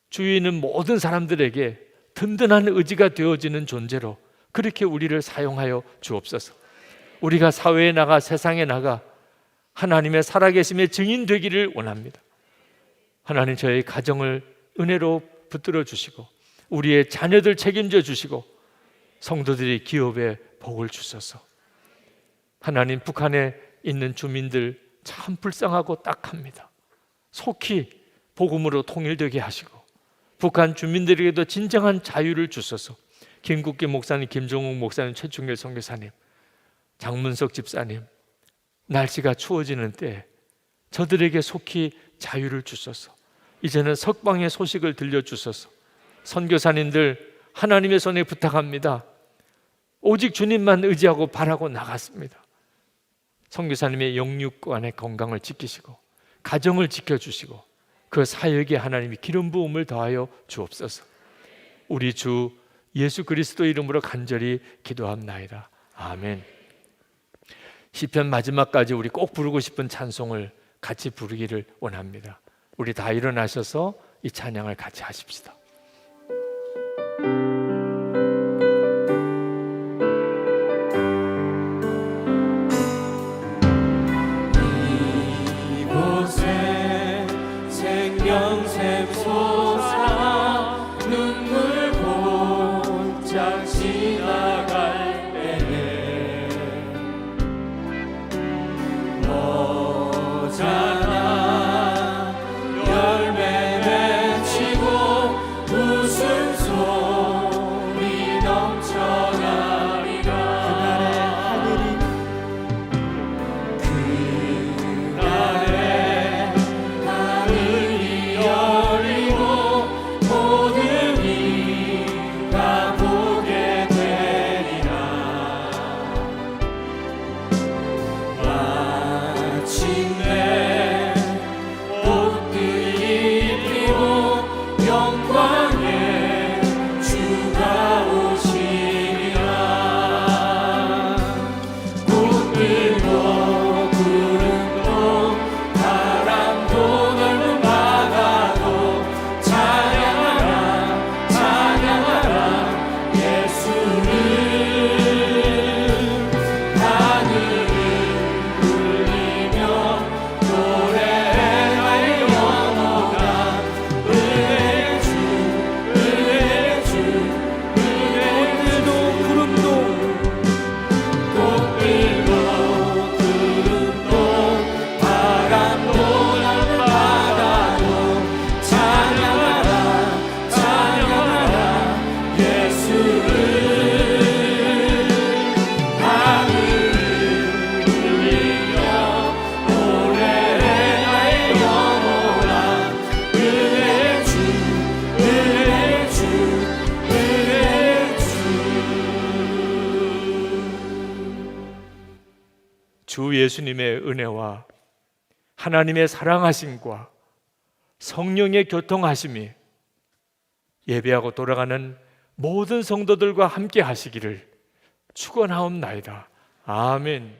주위에 있는 모든 사람들에게 든든한 의지가 되어지는 존재로 그렇게 우리를 사용하여 주옵소서. 우리가 사회에 나가 세상에 나가 하나님의 살아계심의 증인 되기를 원합니다. 하나님 저희 가정을 은혜로 붙들어 주시고 우리의 자녀들 책임져 주시고 성도들이 기업에 복을 주소서. 하나님 북한에 있는 주민들 참 불쌍하고 딱합니다. 속히 복음으로 통일되게 하시고 북한 주민들에게도 진정한 자유를 주소서. 김국기 목사님, 김종욱 목사님, 최충길 선교사님, 장문석 집사님, 날씨가 추워지는 때 저들에게 속히 자유를 주소서. 이제는 석방의 소식을 들려주소서. 선교사님들 하나님의 손에 부탁합니다. 오직 주님만 의지하고 바라고 나갔습니다. 선교사님의 영육간의 건강을 지키시고 가정을 지켜주시고 그 사역에 하나님이 기름 부음을 더하여 주옵소서. 우리 주 예수 그리스도 이름으로 간절히 기도합나이다. 아멘. 시편 마지막까지 우리 꼭 부르고 싶은 찬송을 같이 부르기를 원합니다. 우리 다 일어나셔서 이 찬양을 같이 하십시다. 이곳에 생명샘 솟아 눈물 곧장 지나갈 때에 너잖아 열매 맺히고 웃음소리 넘쳐나리라. 그날에 하늘이 열리고 모든 이가 보게 되리라. 마침내 옷들이 입히고 영광의 주가 오시리라. 꽃들도 구름도 바람도 넓은 바다도 찬양하라 찬양하라 예수를. 하늘을 울리며 노래할 영혼아 은혜의 주 은혜의 주 은혜의 주. 구름도 꽃들도 구름도 바람도 넓은 바다도 찬양하라 찬양하라 예수를. 하늘을 울리며 노래할 영혼아 은혜의 주 은혜의 주 은혜의 주. 주 예수님의 은혜와 하나님의 사랑하심과 성령의 교통하심이 예배하고 돌아가는 모든 성도들과 함께 하시기를 축원하옵나이다. 아멘.